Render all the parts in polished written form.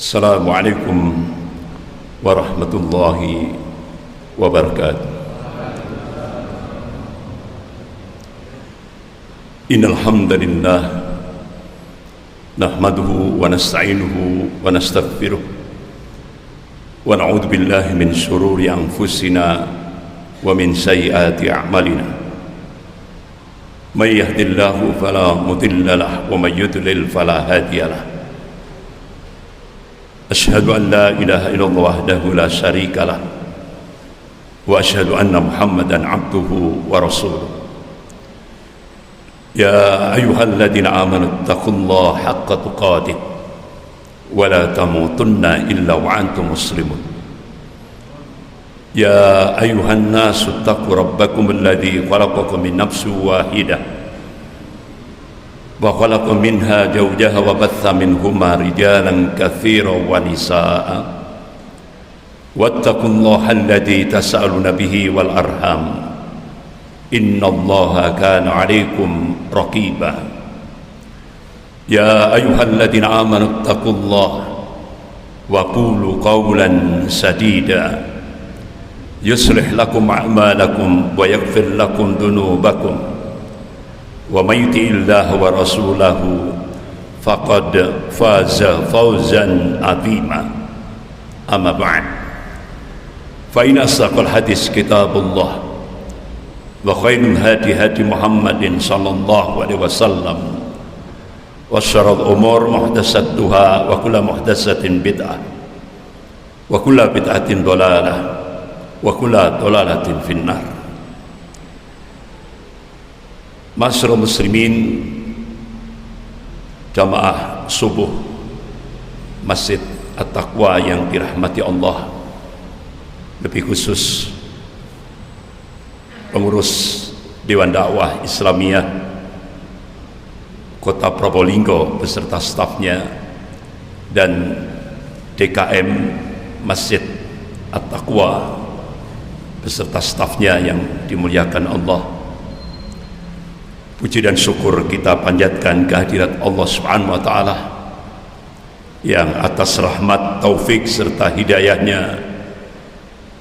Assalamualaikum warahmatullahi wabarakatuh. Innal hamdalillah nahmaduhu wa nasta'inuhu wa nastaghfiruh wa na'udzu billahi min shururi anfusina wa min sayyiati a'malina. May yahdihillahu fala mudilla lahu wa may yudlil fala hadiya lahu. Asyhadu an la ilaha illallah wahdahu la syarika lah wa asyhadu anna Muhammadan abduhu wa rasuluh. Ya ayyuhalladzina amanu taqullaha haqqa tuqatih wa la tamutunna illa wa antum muslimun. Ya ayyuhan nasu taqu rabbakum alladzi khalaqakum min nafsin wahidah wa khalaqa minha zawjaha wa batha minhuma rijalan katsiran wa nisaa'a wattaqullaha alladzi tasaaluna bihi wal arham innallaha kana 'alaikum raqiba. Ya ayyuhalladzina amanu taqullaha wa qulu qawlan sadida yuslih lakum a'malakum wa yaghfir lakum dhunubakum wa may yuti'illaha wa rasulahu faqad faza fawzan 'azima. Amma ba'd, fa inna asdaqal hadis kitabullah wa khairul hadi hadi Muhammadin sallallahu alaihi wasallam wa syarrul umur muhdatsatuha wa kullu muhdatsatin bid'ah wa kullu bid'atin dhalalah wa kullu dhalalatin finnar. Masyarul muslimin, jamaah subuh Masjid At-Taqwa yang dirahmati Allah, lebih khusus pengurus Dewan Dakwah Islamiyah Kota Probolinggo beserta stafnya dan DKM Masjid At-Taqwa beserta stafnya yang dimuliakan Allah. Puji dan syukur kita panjatkan kehadirat Allah Subhanahu wa taala yang atas rahmat, taufik serta hidayahnya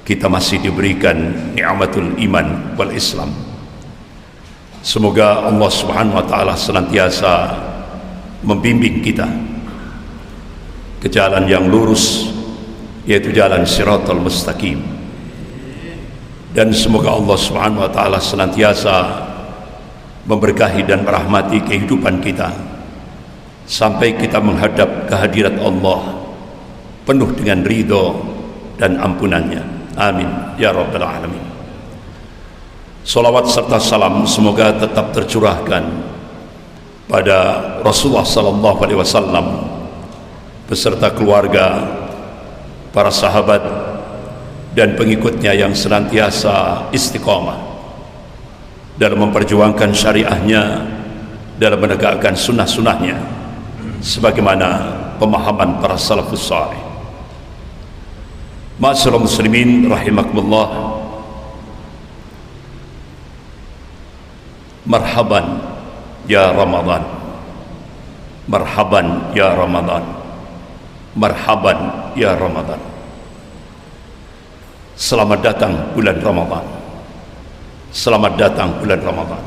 kita masih diberikan nikmatul iman wal Islam. Semoga Allah Subhanahu wa taala senantiasa membimbing kita ke jalan yang lurus, yaitu jalan Shiratal Mustaqim. Dan semoga Allah Subhanahu wa taala senantiasa memberkahi dan merahmati kehidupan kita sampai kita menghadap kehadirat Allah penuh dengan ridho dan ampunannya. Amin ya rabbal alamin. Salawat serta salam semoga tetap tercurahkan pada Rasulullah sallallahu alaihi wasallam beserta keluarga, para sahabat dan pengikutnya yang senantiasa istiqamah dalam memperjuangkan syariahnya, dalam menegakkan sunnah-sunnahnya sebagaimana pemahaman para salafus salih. Ma'asyiral muslimin rahimakumullah, marhaban ya Ramadan, marhaban ya Ramadan, marhaban ya Ramadan. Selamat datang bulan Ramadan, selamat datang bulan Ramadan.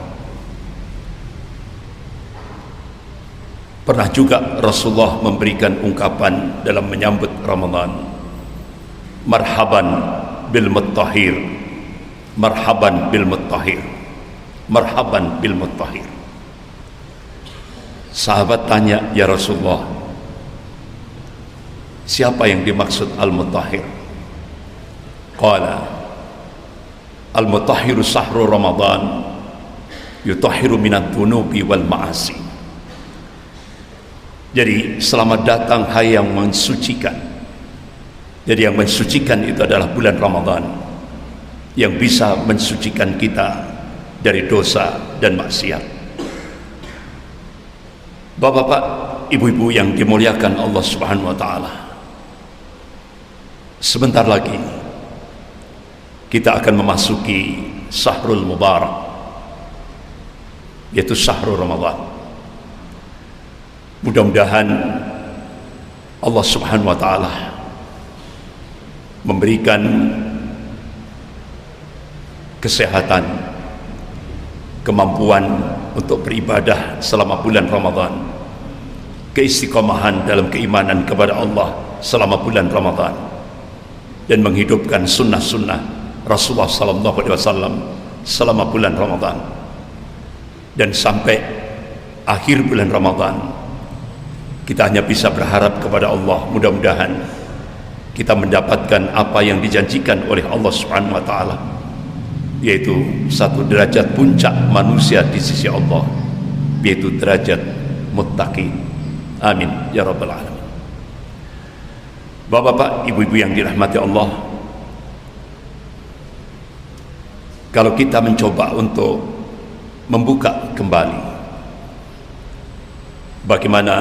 Pernah juga Rasulullah memberikan ungkapan dalam menyambut Ramadan, marhaban bil muttahir, marhaban bil muttahir, marhaban bil muttahir. Sahabat tanya, ya Rasulullah, siapa yang dimaksud al-muttahir? Qala al-mutahhiru sahru Ramadan yutahhiru minad dunubi wal ma'asi. Jadi selamat datang hai yang mensucikan. Jadi yang mensucikan itu adalah bulan Ramadan yang bisa mensucikan kita dari dosa dan maksiat. Bapak-bapak, ibu-ibu yang dimuliakan Allah Subhanahu wa taala, sebentar lagi kita akan memasuki Syahrul Mubarak, yaitu Syahrul Ramadan. Mudah-mudahan Allah Subhanahu wa taala memberikan kesehatan, kemampuan untuk beribadah selama bulan Ramadan, keistiqomahan dalam keimanan kepada Allah selama bulan Ramadan, dan menghidupkan sunnah-sunnah Rasulullah SAW selama bulan Ramadan. Dan sampai akhir bulan Ramadan kita hanya bisa berharap kepada Allah, mudah-mudahan kita mendapatkan apa yang dijanjikan oleh Allah Subhanahu wa taala, yaitu satu derajat puncak manusia di sisi Allah, yaitu derajat muttaqin. Amin ya rabbal alamin. Bapak-bapak, ibu-ibu yang dirahmati Allah, kalau kita mencoba untuk membuka kembali bagaimana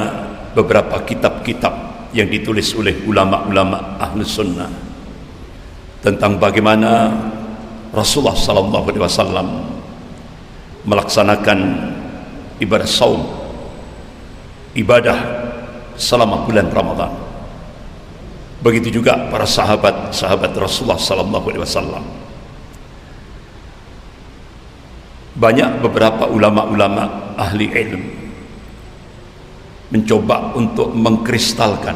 beberapa kitab-kitab yang ditulis oleh ulama-ulama Ahlus Sunnah tentang bagaimana Rasulullah SAW melaksanakan ibadah saum, ibadah selama bulan Ramadan. Begitu juga para sahabat Rasulullah SAW. Banyak beberapa ulama-ulama ahli ilmu mencoba untuk mengkristalkan,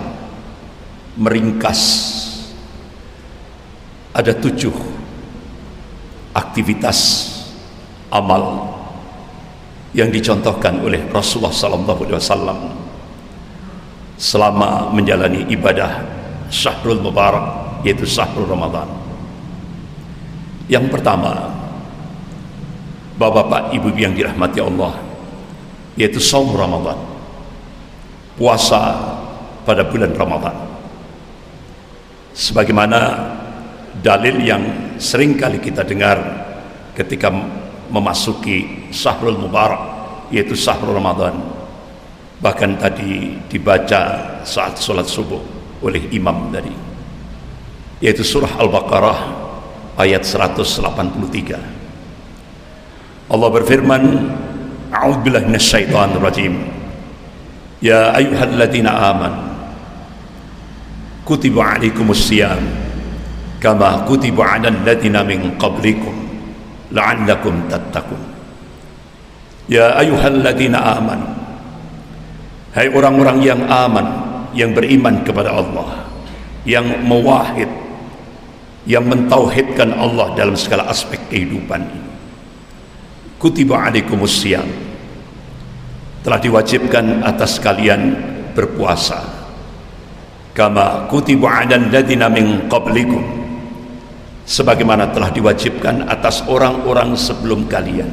meringkas ada 7 aktivitas amal yang dicontohkan oleh Rasulullah SAW selama menjalani ibadah Syahrul Mubarak, yaitu Syahrul Ramadan. Yang pertama, bapak-bapak, ibu yang dirahmati Allah, yaitu saum Ramadan, puasa pada bulan Ramadan. Sebagaimana dalil yang sering kali kita dengar ketika memasuki Syahrul Mubarak, yaitu Syahrul Ramadan, bahkan tadi dibaca saat sholat subuh oleh imam tadi, yaitu surah Al-Baqarah ayat 183. Allah berfirman, a'udzubillahi minasyaitonir rajim, ya ayyuhalladzina amanu kutiba alaikumus syiyam kama kutiba 'alal ladzina min qablikum la'allakum tattaqun. Ya ayyuhalladzina amanu, hai orang-orang yang aman, yang beriman kepada Allah, yang mewahid, yang mentauhidkan Allah dalam segala aspek kehidupan ini. Kutiba alaikumus syiyam, telah diwajibkan atas kalian berpuasa, kama kutiba 'alal ladzina min qablikum, sebagaimana telah diwajibkan atas orang-orang sebelum kalian,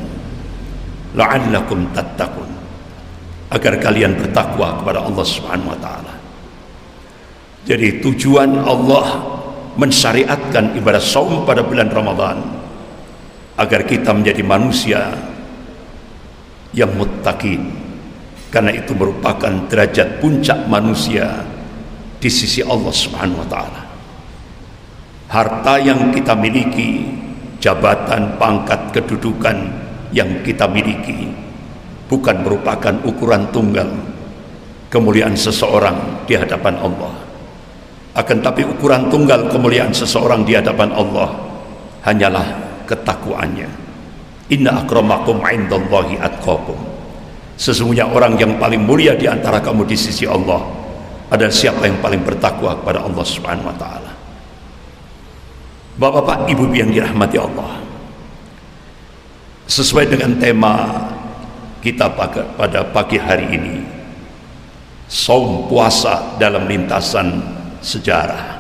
la'allakum tattaqun, agar kalian bertakwa kepada Allah Subhanahu wa taala. Jadi tujuan Allah mensyariatkan ibadah saum pada bulan Ramadan agar kita menjadi manusia yang muttaqin, karena itu merupakan derajat puncak manusia di sisi Allah Subhanahu wa taala. Harta yang kita miliki, jabatan, pangkat, kedudukan yang kita miliki bukan merupakan ukuran tunggal kemuliaan seseorang di hadapan Allah. Akan tapi ukuran tunggal kemuliaan seseorang di hadapan Allah hanyalah ketakwaannya. Inna akramakum 'indallahi atqakum. Sesungguhnya orang yang paling mulia di antara kamu di sisi Allah adalah siapa yang paling bertakwa kepada Allah Subhanahu wa taala. Bapak-bapak, ibu yang dirahmati Allah, sesuai dengan tema kita pada pagi hari ini, saum, puasa dalam lintasan sejarah.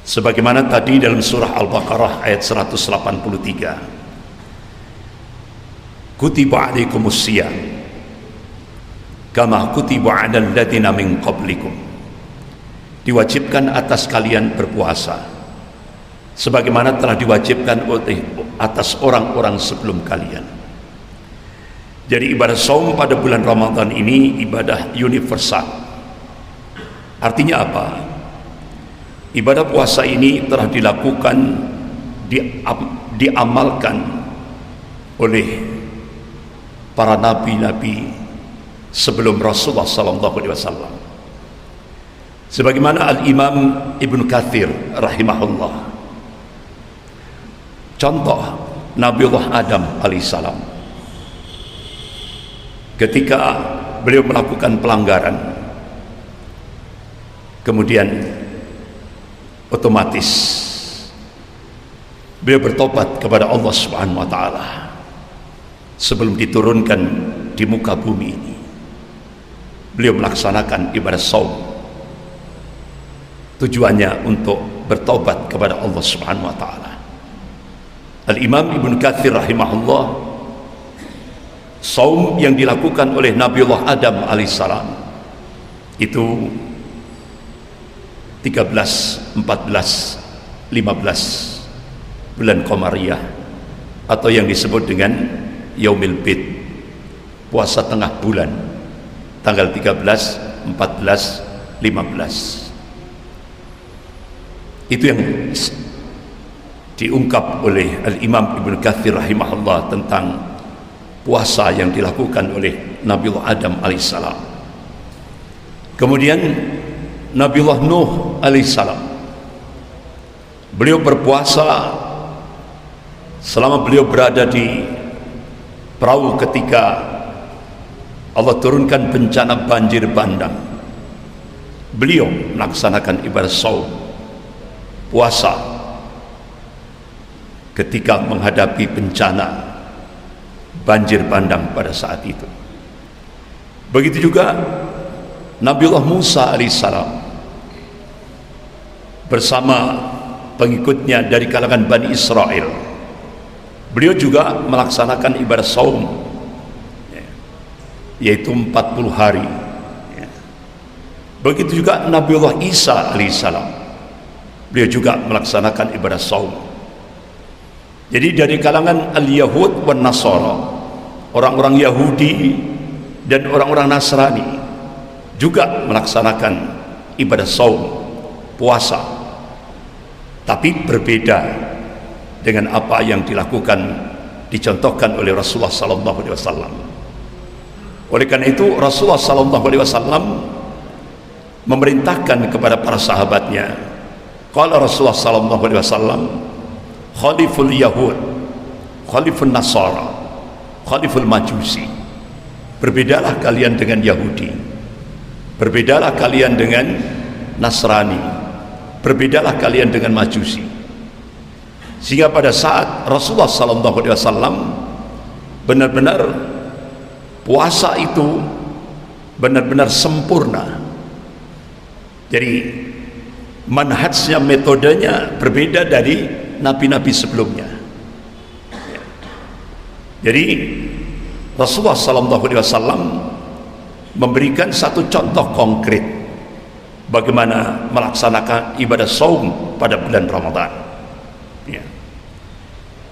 Sebagaimana tadi dalam surah Al-Baqarah ayat 183, kutiba alaikumus syiyam kama kutiba 'alal ladzina min qablikum, diwajibkan atas kalian berpuasa sebagaimana telah diwajibkan oleh atas orang-orang sebelum kalian. Jadi ibadah saum pada bulan Ramadan ini ibadah universal. Artinya apa? Ibadah puasa ini telah dilakukan, diamalkan oleh para nabi-nabi sebelum Rasulullah SAW. Sebagaimana Al-Imam Ibnu Katsir rahimahullah, contoh Nabiullah Adam alaihissalam ketika beliau melakukan pelanggaran, kemudian otomatis beliau bertobat kepada Allah Subhanahu wa taala sebelum diturunkan di muka bumi ini. Beliau melaksanakan ibadah shaum, tujuannya untuk bertobat kepada Allah Subhanahu wa taala. Al-Imam Ibnu Katsir rahimahullah, shaum yang dilakukan oleh Nabiullah Adam alaihissalam itu 13, 14, 15 bulan Qamariyah atau yang disebut dengan Yaumil Bid, puasa tengah bulan, tanggal 13, 14, 15. Itu yang diungkap oleh Al-Imam Ibnu Katsir rahimahullah tentang puasa yang dilakukan oleh Nabiullah Adam alaihissalam. Kemudian Nabiullah Nuh alaihissalam, beliau berpuasa selama beliau berada di perahu ketika Allah turunkan bencana banjir bandang. Beliau melaksanakan ibadah shaum, puasa ketika menghadapi bencana banjir bandang pada saat itu. Begitu juga Nabiullah Musa alaihissalam bersama pengikutnya dari kalangan Bani Israel, beliau juga melaksanakan ibadah shaum, yaitu 40 hari. Begitu juga Nabiullah Isa alaihissalam, beliau juga melaksanakan ibadah shaum. Jadi dari kalangan al-Yahud wan Nasara, orang-orang Yahudi dan orang-orang Nasrani juga melaksanakan ibadah shaum, puasa, tapi berbeda dengan apa yang dilakukan, dicontohkan oleh Rasulullah sallallahu alaihi wasallam. Oleh karena itu Rasulullah sallallahu alaihi wasallam memerintahkan kepada para sahabatnya, qala Rasulullah sallallahu alaihi wasallam, khaliful yahud, khaliful nasara, khaliful majusi. Berbedalah kalian dengan Yahudi, berbedalah kalian dengan Nasrani, berbedalah kalian dengan Majusi. Sehingga pada saat Rasulullah sallallahu alaihi wasallam benar-benar puasa itu benar-benar sempurna. Jadi manhajnya, metodenya berbeda dari nabi-nabi sebelumnya. Jadi Rasulullah sallallahu alaihi wasallam memberikan satu contoh konkret bagaimana melaksanakan ibadah shaum pada bulan Ramadan. Ya.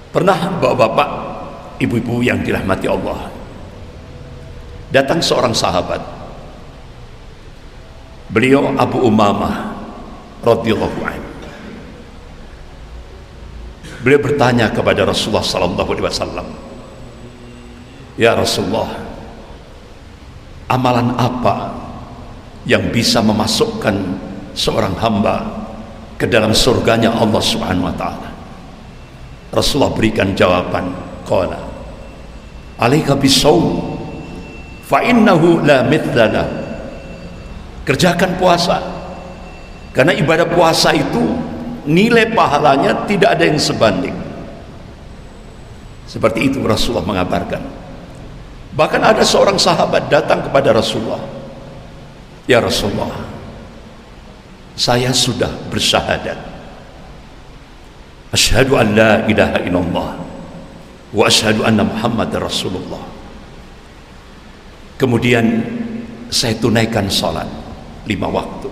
Pernah bapak-bapak, ibu-ibu yang dirahmati Allah, datang seorang sahabat, beliau Abu Umamah radhiyallahu anhu. Beliau bertanya kepada Rasulullah sallallahu alaihi wasallam, ya Rasulullah, amalan apa yang bisa memasukkan seorang hamba ke dalam surganya Allah Subhanahu wa taala? Rasulullah berikan jawaban, qala alaika bisawm fa innahu la mithla. Kerjakan puasa, karena ibadah puasa itu nilai pahalanya tidak ada yang sebanding. Seperti itu Rasulullah mengabarkan. Bahkan ada seorang sahabat datang kepada Rasulullah, ya Rasulullah, saya sudah bersyahadat, asyhadu an la ilaha illallah wa asyhadu anna Muhammadar Rasulullah. Kemudian saya tunaikan salat 5 waktu,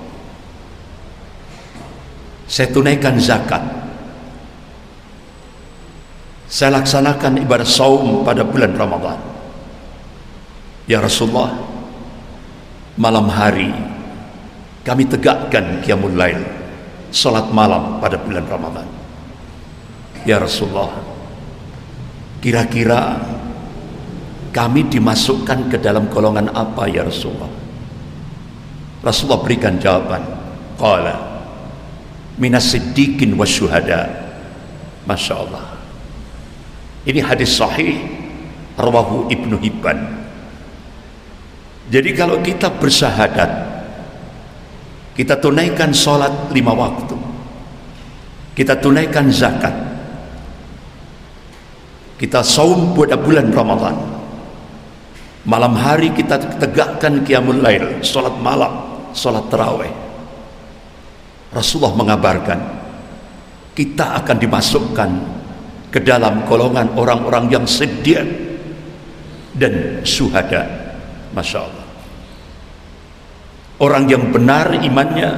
saya tunaikan zakat, saya laksanakan ibadah shaum pada bulan Ramadan. Ya Rasulullah, malam hari kami tegakkan qiyamul lail, salat malam pada bulan Ramadan. Ya Rasulullah, kira-kira kami dimasukkan ke dalam golongan apa ya Rasulullah? Rasulullah berikan jawaban, qala minas siddiqin wasyuhada. Masya Allah, ini hadis sahih rawahu Ibnu Hibban. Jadi kalau kita bersyahadat, kita tunaikan sholat 5 waktu, kita tunaikan zakat, kita saum pada bulan Ramadan, malam hari kita tegakkan qiyamul lail, sholat malam, sholat tarawih, Rasulullah mengabarkan kita akan dimasukkan ke dalam golongan orang-orang yang siddiq dan syuhada. Masya Allah, orang yang benar imannya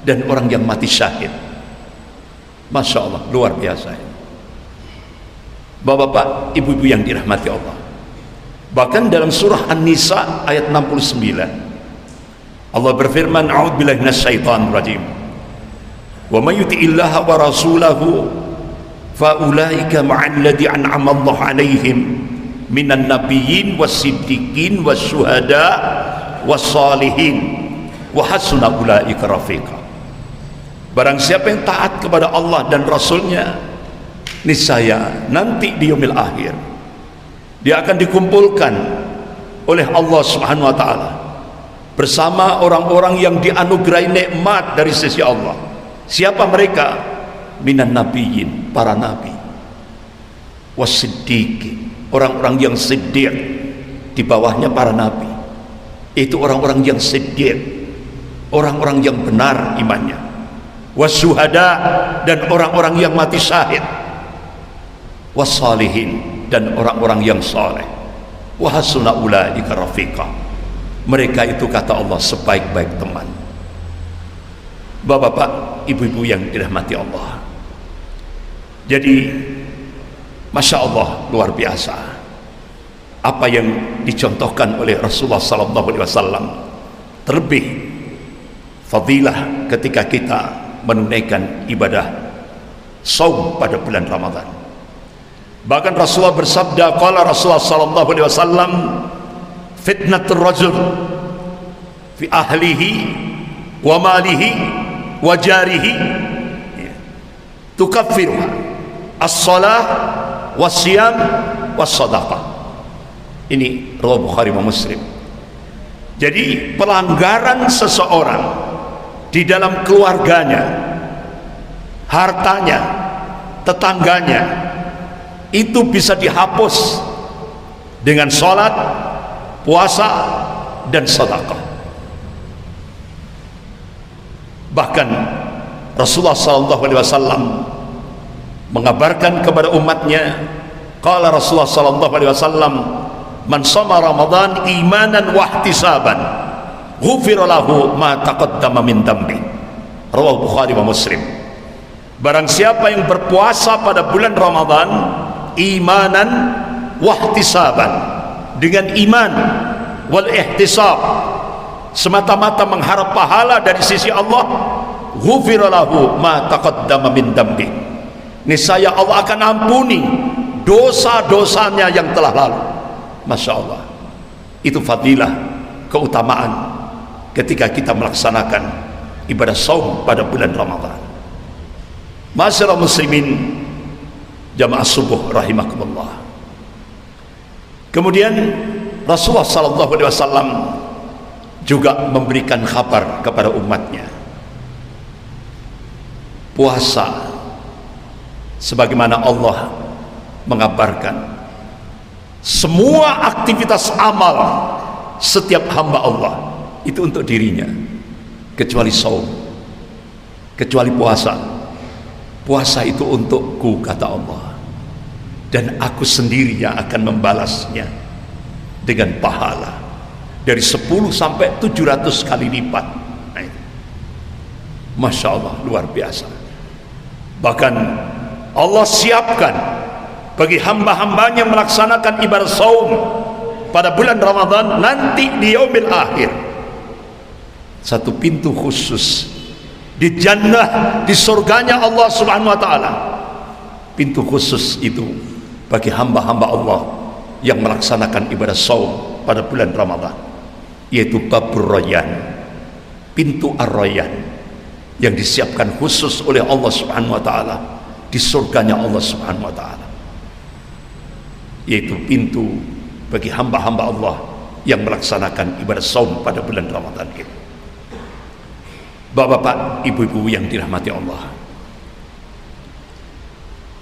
dan orang yang mati syahid. Masya Allah, luar biasa. Bapak-bapak, ibu-ibu yang dirahmati Allah, bahkan dalam surah An-Nisa ayat 69 Allah berfirman, a'udzubillahi minasyaitonir rajim, wa may yuti'illaha wa rasulahu fa ulaika ma'al ladzi an'ama Allahu 'alaihim minan nabiyyin was-siddiqin wasyuhada was-shalihin wa hasuna ulaika rafiqa. Barang siapa yang taat kepada Allah dan Rasulnya, niscaya nanti di yaumil akhir dia akan dikumpulkan oleh Allah Subhanahu wa taala bersama orang-orang yang dianugerahi nikmat dari sisi Allah. Siapa mereka? Minan nabiyyin, para nabi, was-siddiqin, orang-orang yang siddiq, di bawahnya para nabi, itu orang-orang yang siddiq, orang-orang yang benar imannya, wasyuhada, dan orang-orang yang mati syahid, wassalihin, dan orang-orang yang saleh, wa hasuna ulaika rafiqa, mereka itu kata Allah sebaik-baik teman. Bapak-bapak, ibu-ibu yang dirahmati Allah, jadi Masya Allah, luar biasa apa yang dicontohkan oleh Rasulullah SAW. Terlebih fadilah ketika kita menunaikan ibadah saum pada bulan Ramadan. Bahkan Rasulullah bersabda, qala Rasulullah SAW, fitnatur rajul fi ahlihi wa malihi wa jarihi tukaffiruha as-salah was-siyam was-sadaqah. Ini riwayat Bukhari dan Muslim. Jadi pelanggaran seseorang di dalam keluarganya, hartanya, tetangganya, itu bisa dihapus dengan sholat, puasa, dan sedekah. Bahkan Rasulullah SAW mengabarkan kepada umatnya, qala Rasulullah SAW, man shoma Ramadan imanan wa ihtisaban ghufira lahu ma taqaddama min dambi. Rawahu Bukhari wa Muslim. Barang siapa yang berpuasa pada bulan Ramadan imanan wa ihtisaban, dengan iman wal ihtisab, semata-mata mengharap pahala dari sisi Allah, ghufira lahu ma taqaddama min dambi, niscaya Allah akan ampuni dosa-dosanya yang telah lalu. Masya Allah, itu fadilah, keutamaan ketika kita melaksanakan ibadah saum pada bulan Ramadan. Ma'asyiral muslimin jamaah subuh rahimakumullah. Kemudian Rasulullah SAW juga memberikan kabar kepada umatnya, puasa sebagaimana Allah mengabarkan semua aktivitas amal setiap hamba Allah itu untuk dirinya, kecuali saum, kecuali puasa. Puasa itu untukku kata Allah, dan aku sendiri yang akan membalasnya dengan pahala dari 10 sampai 700 kali lipat. Nah, Masya Allah, luar biasa. Bahkan Allah siapkan bagi hamba-hambanya melaksanakan ibadah saum pada bulan Ramadan nanti di yaumil akhir satu pintu khusus di jannah, di surganya Allah Subhanahu wa taala. Pintu khusus itu bagi hamba-hamba Allah yang melaksanakan ibadah saum pada bulan Ramadan, yaitu babur rayyan, pintu ar-rayyan, yang disiapkan khusus oleh Allah Subhanahu wa taala di surganya Allah Subhanahu wa taala, yaitu pintu bagi hamba-hamba Allah yang melaksanakan ibadah saum pada bulan Ramadan ini. Bapak-bapak, ibu-ibu yang dirahmati Allah,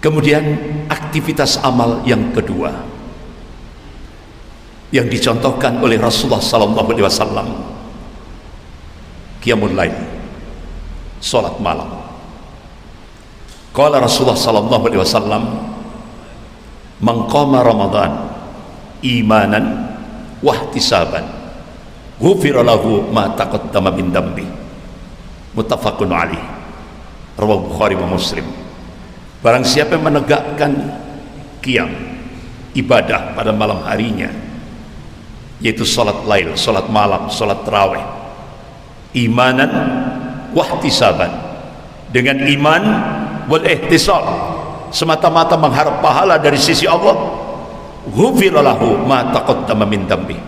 kemudian aktivitas amal yang kedua yang dicontohkan oleh Rasulullah sallallahu alaihi wasallam, qiyamul lail, salat malam. Qala Rasulullah sallallahu alaihi wasallam, man qama Ramadan imanan wa ihtisaban ghufira lahu ma taqaddama min dambi. Muttafaqun alaih, rawahu Bukhari wa Muslim. Barang siapa yang menegakkan qiyam, ibadah pada malam harinya, yaitu salat lail, salat malam, salat tarawih, imanan wahtisaban, dengan iman wal ihtisab, semata-mata mengharap pahala dari sisi Allah, ghufira lahu ma taqaddama min dambi,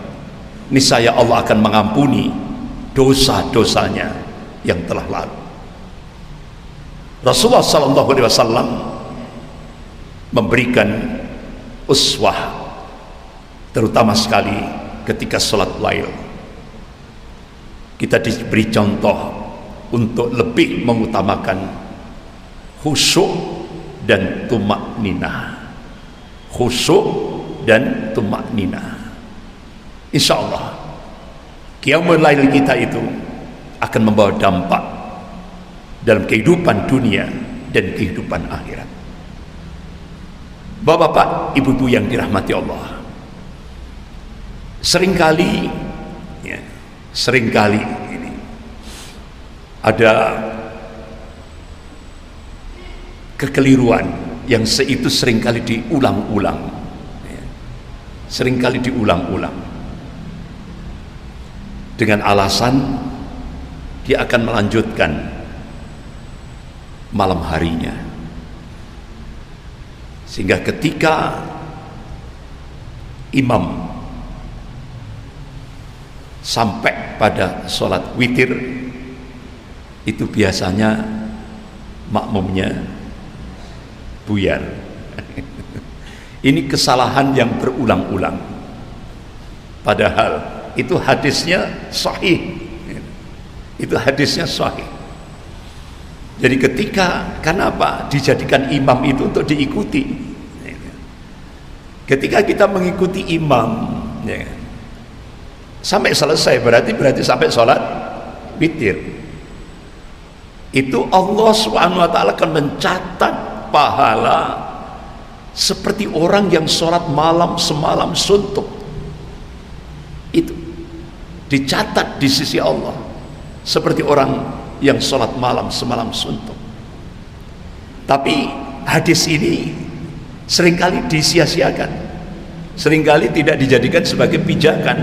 niscaya Allah akan mengampuni dosa-dosanya yang telah lalu. Rasulullah sallallahu alaihi wasallam memberikan uswah, terutama sekali ketika salat lail. Kita diberi contoh untuk lebih mengutamakan khusyuk dan tumakninah. Khusyuk dan tumakninah. Insyaallah qiyamul lail kita itu akan membawa dampak dalam kehidupan dunia dan kehidupan akhirat. Bapak-bapak, ibu-ibu yang dirahmati Allah, seringkali ini ada kekeliruan yang itu seringkali diulang-ulang, seringkali diulang-ulang dengan alasan dia akan melanjutkan malam harinya, sehingga ketika imam sampai pada sholat witir itu biasanya makmumnya buyar. Ini kesalahan yang berulang-ulang, padahal itu hadisnya sahih. Itu hadisnya sahih. Jadi kenapa dijadikan imam itu untuk diikuti? Ketika kita mengikuti imam, sampai selesai berarti sampai sholat witir, itu Allah Subhanahu wa taala akan mencatat pahala seperti orang yang sholat malam semalam suntuk. Itu dicatat di sisi Allah seperti orang yang sholat malam semalam suntuk. Tapi hadis ini seringkali disia-siakan, seringkali tidak dijadikan sebagai pijakan.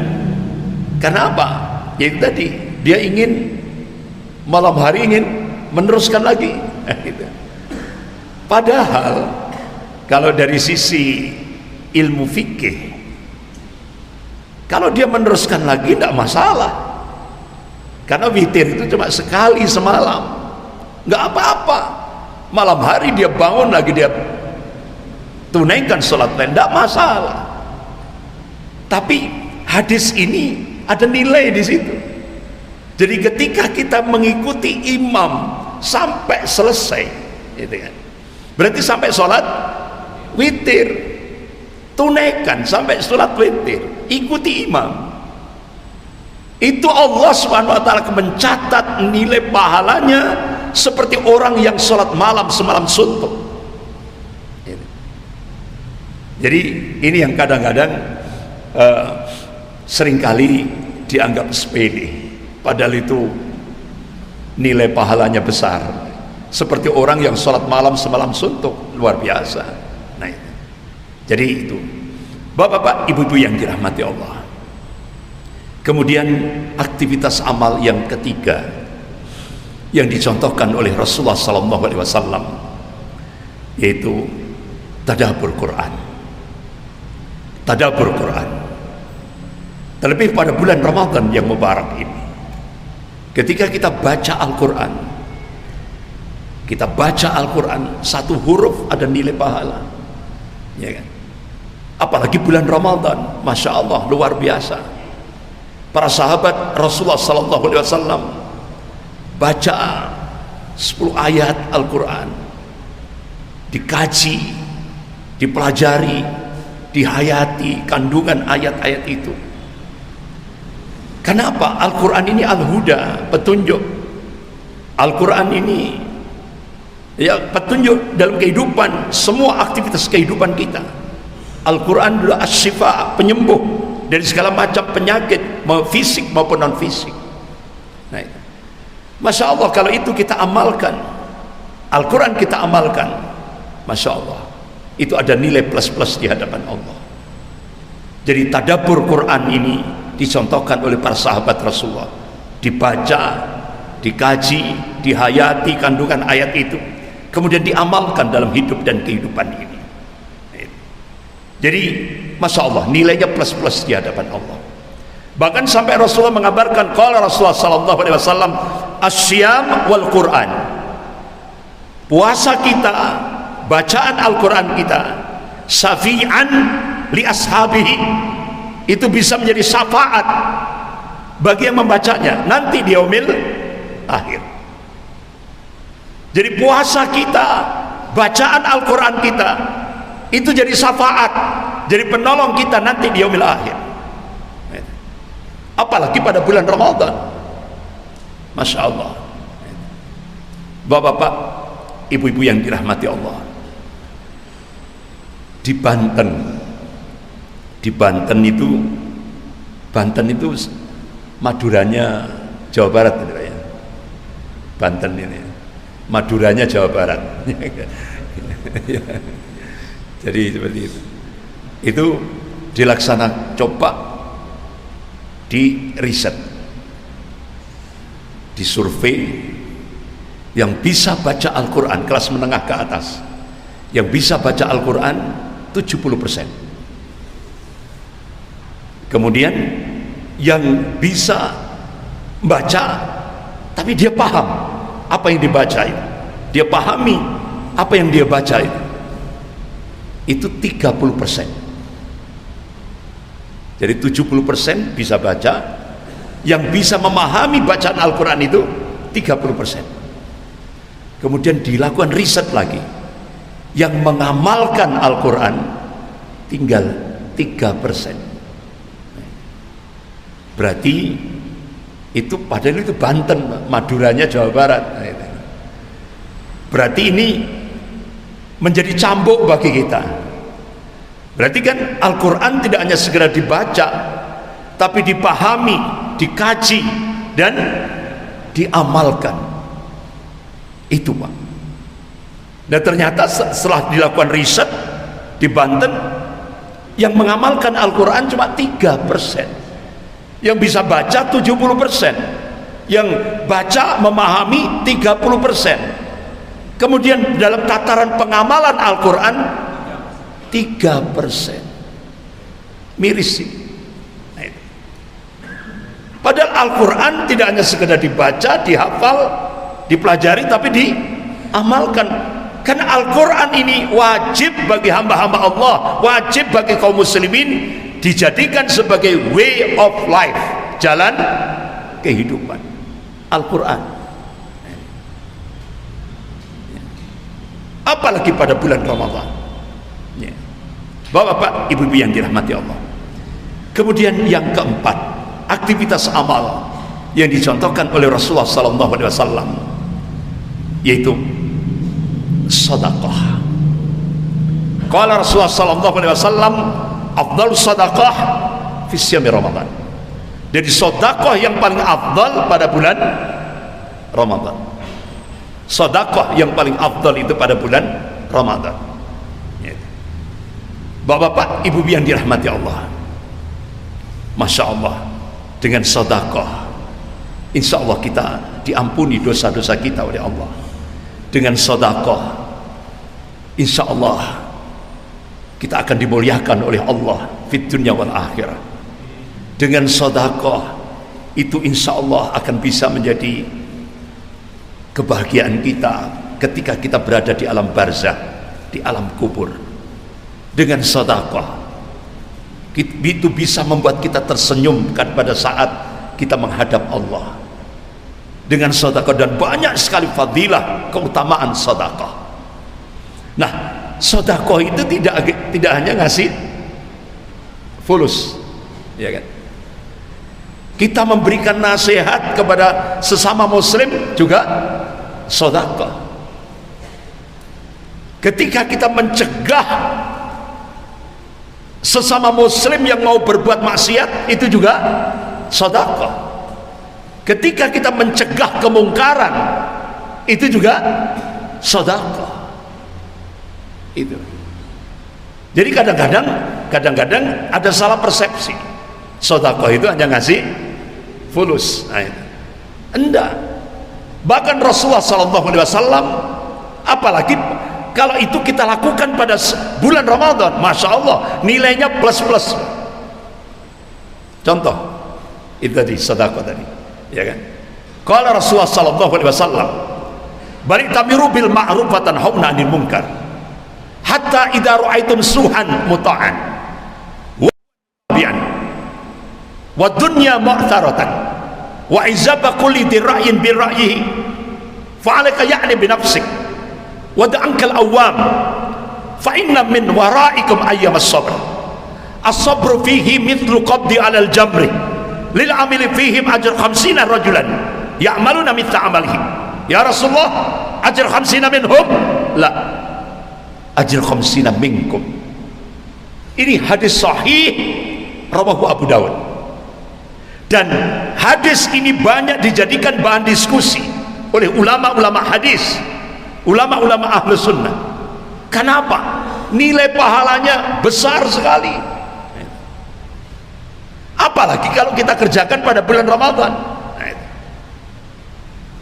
Karena apa? Yaitu tadi, dia ingin malam hari ingin meneruskan lagi. Padahal kalau dari sisi ilmu fikih, kalau dia meneruskan lagi tidak masalah. Karena witir itu cuma sekali semalam, nggak apa-apa. Malam hari dia bangun lagi, dia tunaikan sholat lain, tidak masalah. Tapi hadis ini ada nilai di situ. Jadi ketika kita mengikuti imam sampai selesai, gitu kan, berarti sampai sholat witir, tunaikan sampai sholat witir, ikuti imam. Itu Allah Subhanahu wa taala mencatat nilai pahalanya seperti orang yang sholat malam semalam suntuk. Jadi ini yang kadang-kadang seringkali dianggap sepele, padahal itu nilai pahalanya besar. Seperti orang yang sholat malam semalam suntuk, luar biasa. Nah, jadi itu, bapak-bapak, ibu-ibu yang dirahmati Allah. Kemudian aktivitas amal yang ketiga yang dicontohkan oleh Rasulullah SAW, yaitu tadabbur Quran. Tadabbur Quran, terlebih pada bulan Ramadan yang mubarak ini, ketika kita baca Al-Quran, Kita baca Al-Quran, satu huruf ada nilai pahala, ya kan? Apalagi bulan Ramadan, Masya Allah, luar biasa. Para sahabat Rasulullah SAW baca 10 ayat Al-Quran, dikaji, dipelajari, dihayati kandungan ayat-ayat itu. Kenapa? Al-Quran ini al-huda, petunjuk. Al-Quran ini ya petunjuk dalam kehidupan, semua aktivitas kehidupan kita. Al-Quran adalah asy-syifa, penyembuh dari segala macam penyakit, mau fisik maupun non fisik. Nah, Masya Allah, kalau itu kita amalkan, Al-Quran kita amalkan, Masya Allah, itu ada nilai plus-plus di hadapan Allah. Jadi tadabbur Quran ini dicontohkan oleh para sahabat Rasulullah, dibaca, dikaji, dihayati kandungan ayat itu, kemudian diamalkan dalam hidup dan kehidupan ini. Jadi Masya Allah, nilainya plus-plus di hadapan Allah. Bahkan sampai Rasulullah mengabarkan, qala Rasulullah sallallahu alaihi wasallam, as-siyam wal Quran. Puasa kita, bacaan Al-Quran kita, syafi'an li ashabihi, itu bisa menjadi syafaat bagi yang membacanya nanti di yaumil akhir. Jadi puasa kita, bacaan Al-Quran kita, itu jadi syafaat, jadi penolong kita nanti di yaumil akhir. Apalagi pada bulan Ramadan, Masya Allah. Bapak-bapak, ibu-ibu yang dirahmati Allah, di Banten itu Maduranya Jawa Barat, gitu ya. Banten ini Maduranya Jawa Barat. Jadi seperti itu dilaksanakan, coba di riset, di survei, yang bisa baca Al-Quran kelas menengah ke atas, yang bisa baca Al-Quran 70%. Kemudian yang bisa baca tapi dia paham apa yang dibaca itu, dia pahami apa yang dia baca itu 30%. Jadi 70% bisa baca, yang bisa memahami bacaan Al-Quran itu 30%. Kemudian dilakukan riset lagi, yang mengamalkan Al-Quran tinggal 3%. Berarti itu, padahal itu Banten, Maduranya Jawa Barat. Berarti ini menjadi cambuk bagi kita. Berarti kan Al-Quran tidak hanya segera dibaca, tapi dipahami, dikaji, dan diamalkan. Itu Pak. Dan ternyata setelah dilakukan riset di Banten, yang mengamalkan Al-Quran cuma 3%. Yang bisa baca 70%, yang baca memahami 30%. Kemudian dalam tataran pengamalan Al-Quran 3%. Miris sih. Nah, itu. Padahal Al-Quran tidak hanya sekedar dibaca, dihafal, dipelajari, tapi diamalkan. Karena Al-Quran ini wajib bagi hamba-hamba Allah, wajib bagi kaum muslimin, dijadikan sebagai way of life, jalan kehidupan. Al-Quran. Apalagi pada bulan Ramadan. Bapak-bapak, ibu-ibu yang dirahmati Allah. Kemudian yang keempat, aktivitas amal yang dicontohkan oleh Rasulullah SAW, yaitu sedekah. Qala Rasulullah SAW, afdal sedekah fi siyami Ramadan. Jadi sedekah yang paling afdal pada bulan Ramadan. Sedekah yang paling afdal itu pada bulan Ramadan. Bapak-bapak, ibu yang dirahmati Allah, Masya Allah, dengan sedekah insya Allah kita diampuni dosa-dosa kita oleh Allah. Dengan sedekah insya Allah kita akan dimuliakan oleh Allah fid dunya wal akhirah. Dengan sedekah itu insya Allah akan bisa menjadi kebahagiaan kita ketika kita berada di alam barzakh, di alam kubur. Dengan sedekah itu bisa membuat kita tersenyumkan pada saat kita menghadap Allah. Dengan sedekah, dan banyak sekali fadilah keutamaan sedekah. Nah, sedekah itu tidak hanya ngasih fulus, ya kan? Kita memberikan nasihat kepada sesama muslim juga sedekah. Ketika kita mencegah sesama muslim yang mau berbuat maksiat, itu juga sedekah. Ketika kita mencegah kemungkaran, itu juga sedekah. Itu. Jadi kadang-kadang ada salah persepsi. Sedekah itu hanya ngasih fulus. Nah, itu. Enggak. Bahkan Rasulullah SAW, apalagi kalau itu kita lakukan pada bulan Ramadan, Masya Allah, nilainya plus. Contoh itu tadi, sedekah tadi, ya kan? Kalau Rasulullah SAW, balik tamiru bil ma'ruf wa tanhauna 'anil munkar hatta idza ra'aitum suhan muta'an wa bi'an wa dunya mu'taratan wa izaba kulli dira'yin bi ra'yihi fa'alaka ya'ni bi nafsik wa da'ankal awam fa inna min wara'ikum ayyam as-sabr as-sabru fihi mithlu qabdi 'alal jamri lil amili fihim ajr 50 rajulan ya'maluna mithla amalihim. Ya Rasulullah, ajr 50 minhum? La, ajr 50 minkum. Ini hadis sahih rawahu Abu Dawud, dan hadis ini banyak dijadikan bahan diskusi oleh ulama-ulama hadis, ulama-ulama ahlu sunnah. Kenapa? Nilai pahalanya besar sekali, apalagi kalau kita kerjakan pada bulan Ramadan.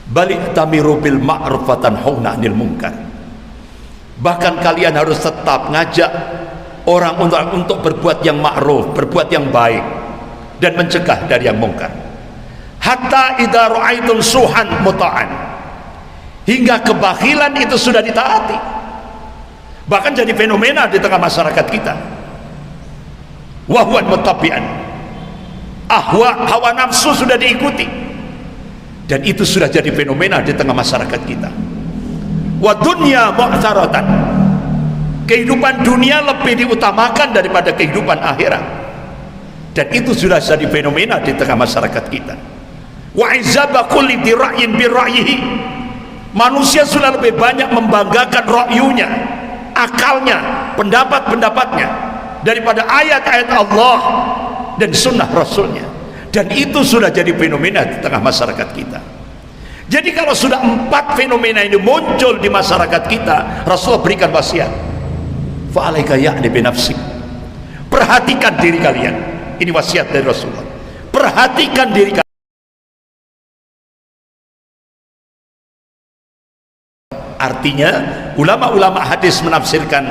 Balik tamiru bil ma'ruf wa tanhauna 'anil munkar. Bahkan kalian harus tetap ngajak orang untuk berbuat yang ma'ruf, berbuat yang baik, dan mencegah dari yang mungkar. Hatta idza ra'aitum suhan muta'an, hingga kebakilan itu sudah ditaati. Bahkan jadi fenomena di tengah masyarakat kita. Wa huwa mutabi'an, hawa nafsu sudah diikuti, dan itu sudah jadi fenomena di tengah masyarakat kita. Wa dunya mu'taratan, kehidupan dunia lebih diutamakan daripada kehidupan akhirat, dan itu sudah jadi fenomena di tengah masyarakat kita. Wa izaba kulli dira'yin bi ra'yihi, manusia sudah lebih banyak membanggakan ra'yunya, akalnya, pendapat-pendapatnya daripada ayat-ayat Allah dan sunnah Rasulnya. Dan itu sudah jadi fenomena di tengah masyarakat kita. Jadi kalau sudah 4 fenomena ini muncul di masyarakat kita, Rasulullah berikan wasiat, fa'alaika ya'ni binafsik, perhatikan diri kalian. Ini wasiat dari Rasulullah, perhatikan diri kalian. Artinya ulama-ulama hadis menafsirkan,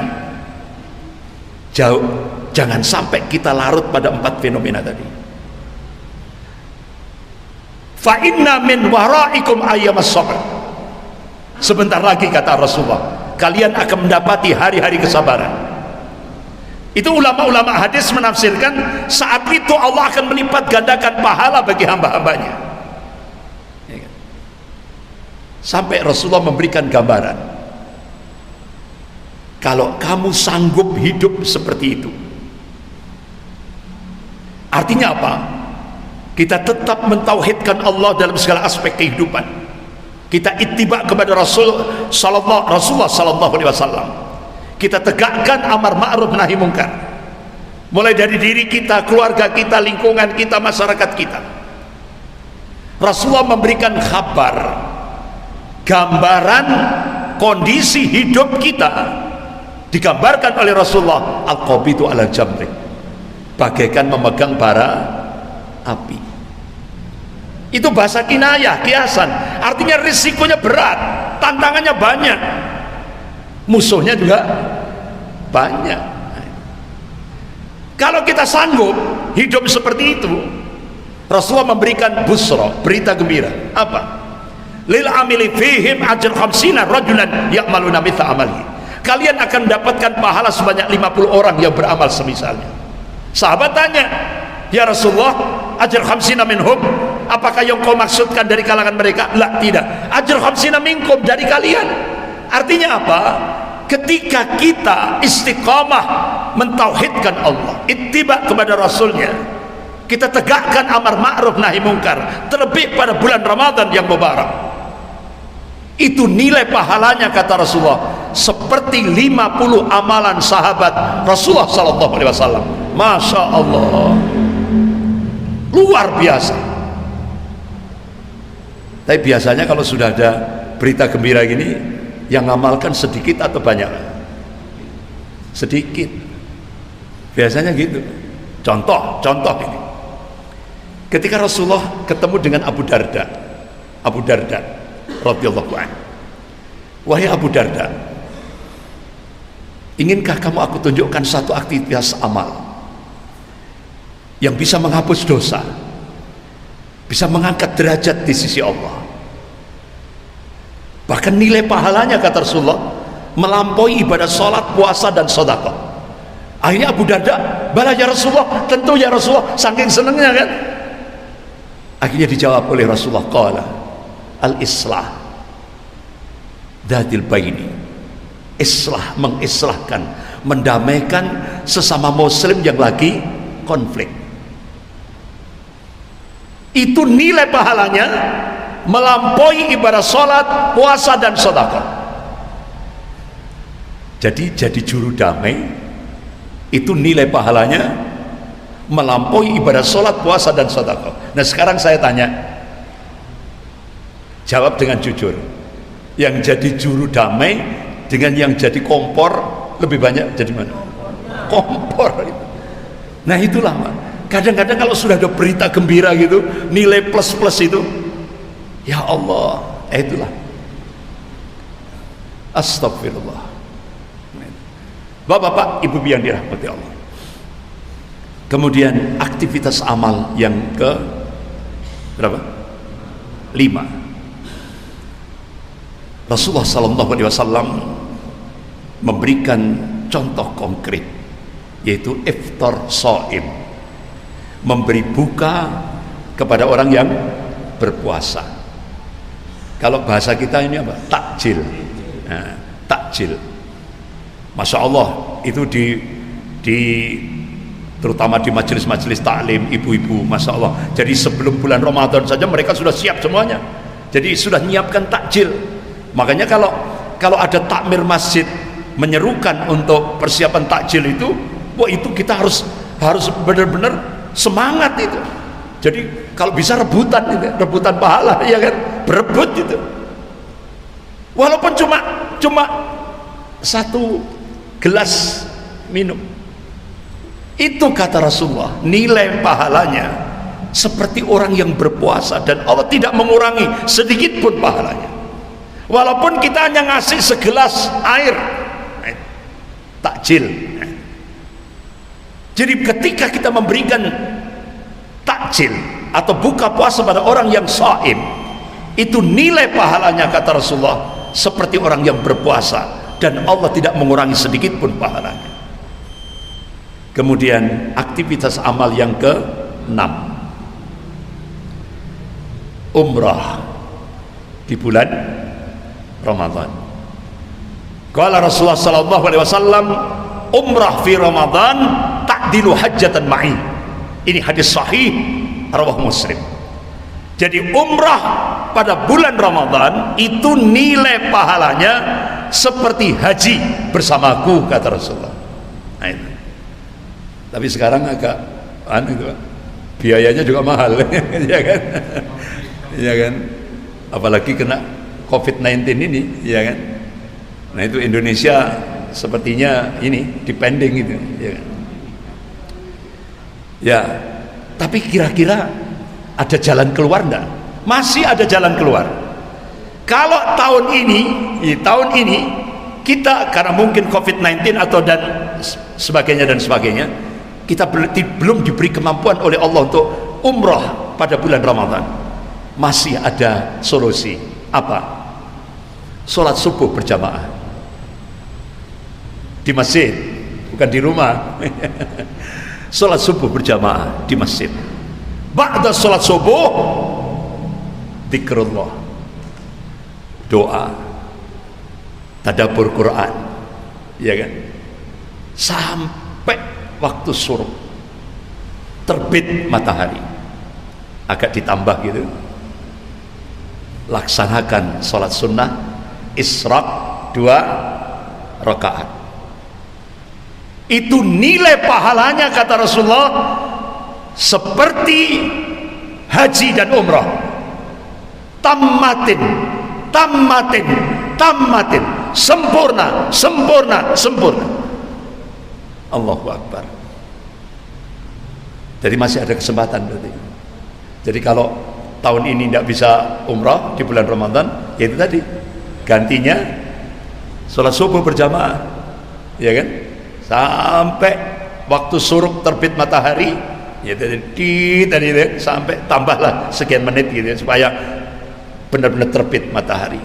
jangan sampai kita larut pada 4 fenomena tadi. Fa inna min waraikum ayyamas sabr, sebentar lagi kata Rasulullah, kalian akan mendapati hari-hari kesabaran. Itu ulama-ulama hadis menafsirkan, saat itu Allah akan melipat gandakan pahala bagi hamba-hambanya. Sampai Rasulullah memberikan gambaran, kalau kamu sanggup hidup seperti itu, artinya apa? Kita tetap mentauhidkan Allah dalam segala aspek kehidupan. Kita ittiba kepada Rasulullah sallallahu alaihi wasallam. Kita tegakkan amar ma'ruf nahi munkar, mulai dari diri kita, keluarga kita, lingkungan kita, masyarakat kita. Rasulullah memberikan kabar, gambaran kondisi hidup kita digambarkan oleh Rasulullah, al-qabidu ala jamri, bagaikan memegang bara api. Itu bahasa kinayah, kiasan, artinya risikonya berat, tantangannya banyak, musuhnya juga banyak. Kalau kita sanggup hidup seperti itu, Rasulullah memberikan busra, berita gembira. Apa? lil amili fihim ajr 50 rajulan ya'maluna mithla amali. Kalian akan mendapatkan pahala sebanyak 50 orang yang beramal semisalnya. Sahabat tanya, ya Rasulullah, ajr 50 minhum, apakah yang kau maksudkan dari kalangan mereka? La, tidak. Ajr 50 minkum, dari kalian. Artinya apa? Ketika kita istiqamah mentauhidkan Allah, ittiba kepada Rasulnya, kita tegakkan amar ma'ruf nahi mungkar, terlebih pada bulan Ramadan yang mubarak, itu nilai pahalanya kata Rasulullah seperti 50 amalan sahabat Rasulullah sallallahu alaihi wasallam. Masya Allah, luar biasa. Tapi biasanya kalau sudah ada berita gembira gini, yang ngamalkan sedikit atau banyak? Sedikit. Biasanya gitu. Contoh ini. Ketika Rasulullah ketemu dengan Abu Darda radhiyallahu anhu. Wahai Abu Darda, inginkah kamu aku tunjukkan satu aktivitas amal yang bisa menghapus dosa, bisa mengangkat derajat di sisi Allah, bahkan nilai pahalanya kata Rasulullah melampaui ibadah sholat, puasa dan sedekah. Akhirnya Abu Darda, bala ya Rasulullah, tentu ya Rasulullah, saking senengnya kan. Akhirnya dijawab oleh Rasulullah, qala al-islah dzatil baini, islah, mengislahkan, mendamaikan sesama muslim yang lagi konflik. Itu nilai pahalanya melampaui ibadah sholat, puasa dan sedekah. Jadi juru damai itu nilai pahalanya melampaui ibadah sholat, puasa dan sedekah. Nah sekarang saya tanya, jawab dengan jujur, yang jadi juru damai dengan yang jadi kompor lebih banyak jadi mana? Kompor. Nah itulah, kadang-kadang kalau sudah ada berita gembira gitu, nilai plus itu, ya Allah, itulah. Astagfirullah. Bapak-bapak, ibu-ibu yang dirahmati Allah. Kemudian aktivitas amal yang ke berapa? 5. Rasulullah sallallahu alaihi wasallam memberikan contoh konkret, yaitu iftar shaim, memberi buka kepada orang yang berpuasa. Kalau bahasa kita ini apa? Takjil. Nah, takjil. Masya Allah, itu di terutama di majelis-majelis taklim, ibu-ibu, Masya Allah. Jadi sebelum bulan Ramadan saja mereka sudah siap semuanya. Jadi sudah menyiapkan takjil. Makanya kalau ada takmir masjid menyerukan untuk persiapan takjil itu, wah itu kita harus benar-benar semangat itu. Jadi kalau bisa rebutan pahala, ya kan, berebut gitu. Walaupun cuma satu gelas minum, itu kata Rasulullah nilai pahalanya seperti orang yang berpuasa, dan Allah tidak mengurangi sedikit pun pahalanya. Walaupun kita hanya ngasih segelas air takjil. Jadi ketika kita memberikan takjil atau buka puasa pada orang yang shaim, itu nilai pahalanya kata Rasulullah seperti orang yang berpuasa, dan Allah tidak mengurangi sedikit pun pahalanya. Kemudian aktivitas amal yang ke-6, umrah di bulan Ramadan. Qala Rasulullah sallallahu alaihi wasallam, umrah fi Ramadan ta'dilu hajjatan ma'i. Ini hadis sahih rawahu Muslim. Jadi umrah pada bulan Ramadan itu nilai pahalanya seperti haji bersamaku kata Rasulullah. Nah, itu. Tapi sekarang agak itu, biayanya juga mahal, ya kan? Ya kan? Apalagi kena COVID-19 ini, ya kan? Nah itu Indonesia sepertinya ini depending gitu, ya kan? Ya, tapi kira-kira ada jalan keluar enggak? Masih ada jalan keluar. Kalau tahun ini kita karena mungkin COVID-19 atau dan sebagainya, kita belum diberi kemampuan oleh Allah untuk umrah pada bulan Ramadan. Masih ada solusi. Apa? Sholat subuh berjamaah di masjid, bukan di rumah. Sholat subuh berjamaah di masjid. Ba'da sholat subuh, zikrullah, doa, tadabbur Quran, ya kan? Sampai waktu suruh, terbit matahari, agak ditambah gitu. Laksanakan sholat sunnah Isyraq 2 rakaat. Itu nilai pahalanya kata Rasulullah seperti haji dan umrah. Tammatin, tammatin, tammatin, sempurna, sempurna, sempurna. Allahu Akbar. Jadi masih ada kesempatan berarti. Jadi kalau tahun ini tidak bisa umrah di bulan Ramadan, ya itu tadi, gantinya sholat subuh berjamaah, ya kan? Sampai waktu suruk terbit matahari, ya tadi sampai tambahlah sekian menit gitu ya, supaya benar-benar terbit matahari.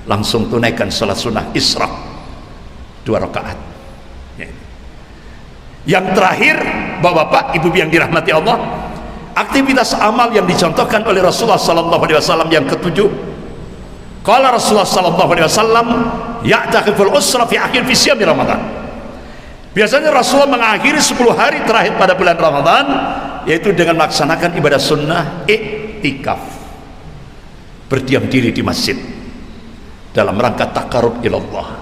Langsung tunaikan sholat sunnah Isyraq 2 rakaat. Ya. Yang terakhir, bapak-bapak, ibu yang dirahmati Allah, aktivitas amal yang dicontohkan oleh Rasulullah SAW yang ketujuh. Qala Rasulullah SAW, ya'takiful usra fi akhir fi siyami Ramadan. Biasanya Rasulullah mengakhiri 10 hari terakhir pada bulan Ramadan, yaitu dengan melaksanakan ibadah sunnah i'tikaf, berdiam diri di masjid dalam rangka taqarrub ilallah,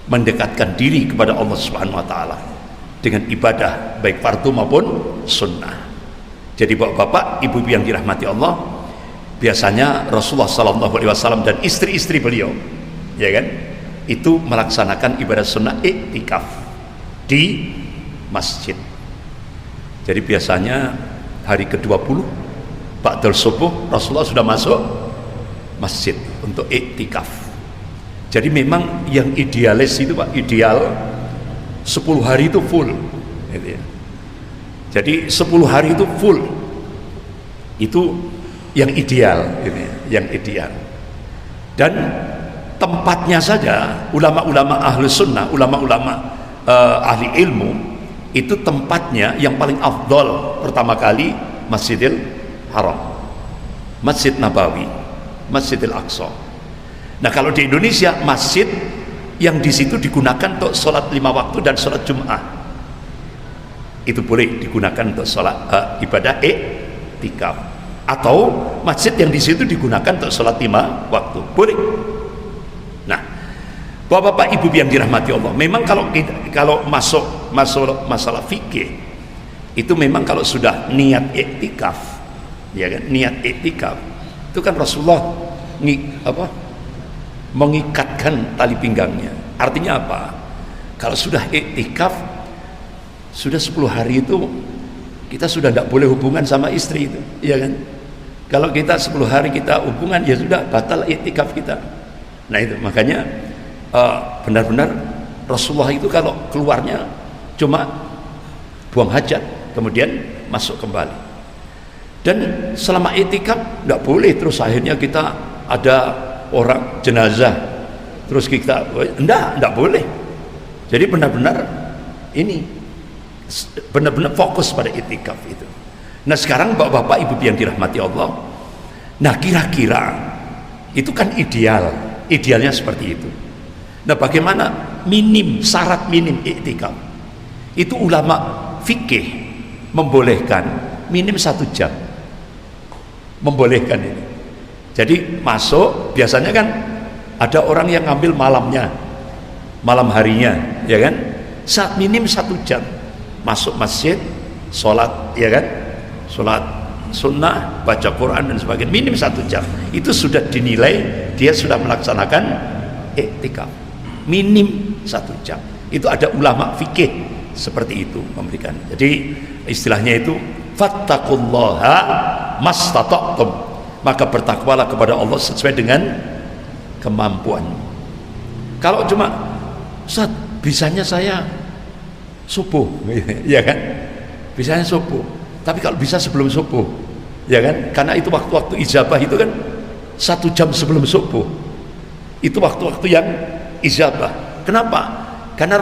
mendekatkan diri kepada Allah Subhanahu wa taala dengan ibadah baik fardu maupun sunnah. Jadi bapak-bapak, ibu-ibu yang dirahmati Allah, biasanya Rasulullah SAW dan istri-istri beliau, ya kan, itu melaksanakan ibadah sunnah i'tikaf di masjid. Jadi biasanya hari ke-20 ba'dal subuh Rasulullah sudah masuk masjid untuk i'tikaf. Jadi memang yang idealis itu Pak, ideal 10 hari itu full gitu ya. Jadi 10 hari itu full, itu yang ideal gitu ya, yang ideal. Dan tempatnya saja ulama-ulama ahli sunnah, ulama-ulama ahli ilmu, itu tempatnya yang paling afdol pertama kali Masjidil Haram, Masjid Nabawi, Masjidil Aqsa. Nah kalau di Indonesia, masjid yang di situ digunakan untuk sholat 5 waktu dan sholat Jum'ah, itu boleh digunakan untuk sholat ibadah i'tikaf. Atau masjid yang di situ digunakan untuk sholat 5 waktu, boleh. Nah, bapak-bapak, ibu yang dirahmati Allah, memang kalau masuk masalah fikih itu memang kalau sudah niat i'tikaf, ya kan, niat i'tikaf itu kan Rasulullah mengikatkan tali pinggangnya. Artinya apa? Kalau sudah i'tikaf, sudah 10 hari itu kita sudah tidak boleh hubungan sama istri itu, ya kan? Kalau kita 10 hari kita hubungan, ya sudah batal i'tikaf kita. Nah itu makanya benar-benar Rasulullah itu kalau keluarnya cuma buang hajat, kemudian masuk kembali. Dan selama i'tikaf tidak boleh terus akhirnya kita ada orang jenazah terus kita enggak boleh. Jadi benar-benar ini benar-benar fokus pada i'tikaf itu. Nah sekarang bapak-bapak, ibu yang dirahmati Allah, nah kira-kira itu kan idealnya seperti itu. Nah bagaimana syarat minim i'tikaf? Itu ulama fikih membolehkan minim 1 jam, membolehkan ini. Jadi masuk, biasanya kan ada orang yang ngambil malam harinya, ya kan, saat minim 1 jam masuk masjid, sholat, ya kan, sholat sunnah, baca Quran dan sebagainya, minim 1 jam, itu sudah dinilai dia sudah melaksanakan i'tikaf. Minim 1 jam, itu ada ulama fikih seperti itu memberikan. Jadi istilahnya itu fattaqullaha mastata'tum, maka bertakwalah kepada Allah sesuai dengan kemampuan. Kalau cuma Ustaz, bisanya saya subuh, ya kan, bisanya subuh, tapi kalau bisa sebelum subuh, ya kan, karena itu waktu-waktu ijabah itu kan 1 jam sebelum subuh. Itu waktu-waktu yang ijabah. Kenapa? Karena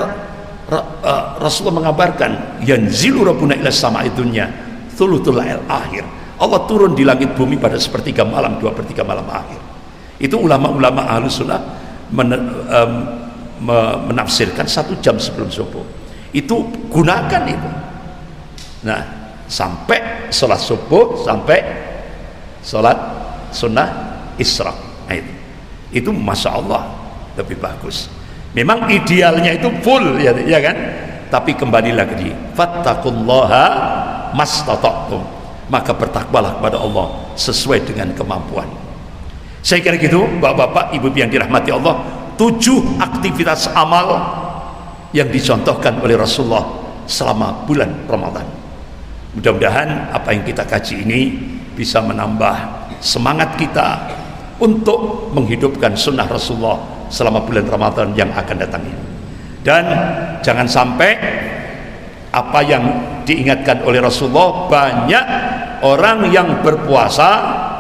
Rasulullah mengabarkan yanzilu rabbuna ila sama'i dunya thuluthul lail akhir. Allah turun di langit bumi pada 1/3 malam, 2/3 malam akhir. Itu ulama-ulama Ahlus Sunnah menafsirkan 1 jam sebelum subuh. Itu gunakan itu. Nah, sampai sholat subuh, sampai sholat sunnah Isra. Nah, itu masya Allah lebih bagus. Memang idealnya itu full, ya kan? Tapi kembali lagi, fattaqullaha mastata'tum, maka bertakwalah kepada Allah sesuai dengan kemampuan. Saya kira gitu, bapak-bapak, ibu-ibu yang dirahmati Allah. 7 aktivitas amal yang dicontohkan oleh Rasulullah selama bulan Ramadan. Mudah-mudahan apa yang kita kaji ini bisa menambah semangat kita untuk menghidupkan sunnah Rasulullah selama bulan Ramadan yang akan datang ini. Dan jangan sampai apa yang diingatkan oleh Rasulullah, banyak orang yang berpuasa,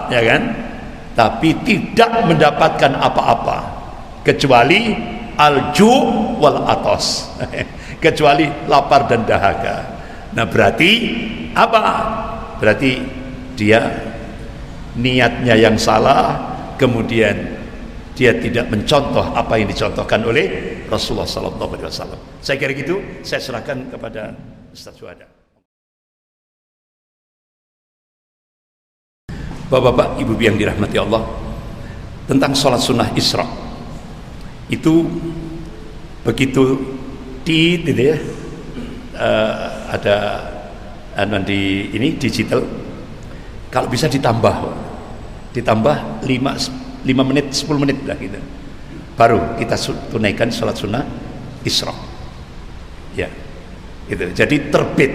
ya kan, tapi tidak mendapatkan apa-apa kecuali al-ju' wal atos kecuali lapar dan dahaga. Nah, berarti apa? Berarti dia niatnya yang salah, kemudian dia tidak mencontoh apa yang dicontohkan oleh Rasulullah SAW. Saya kira gitu, saya serahkan kepada Ustaz Suhada. Bapak-bapak, ibu-ibu yang dirahmati Allah, tentang sholat sunnah Isra itu begitu gitu ya, ada di ini digital, kalau bisa ditambah 5 menit 10 menit lah gitu, baru kita tunaikan sholat sunnah Isra ya, gitu. Jadi terbit,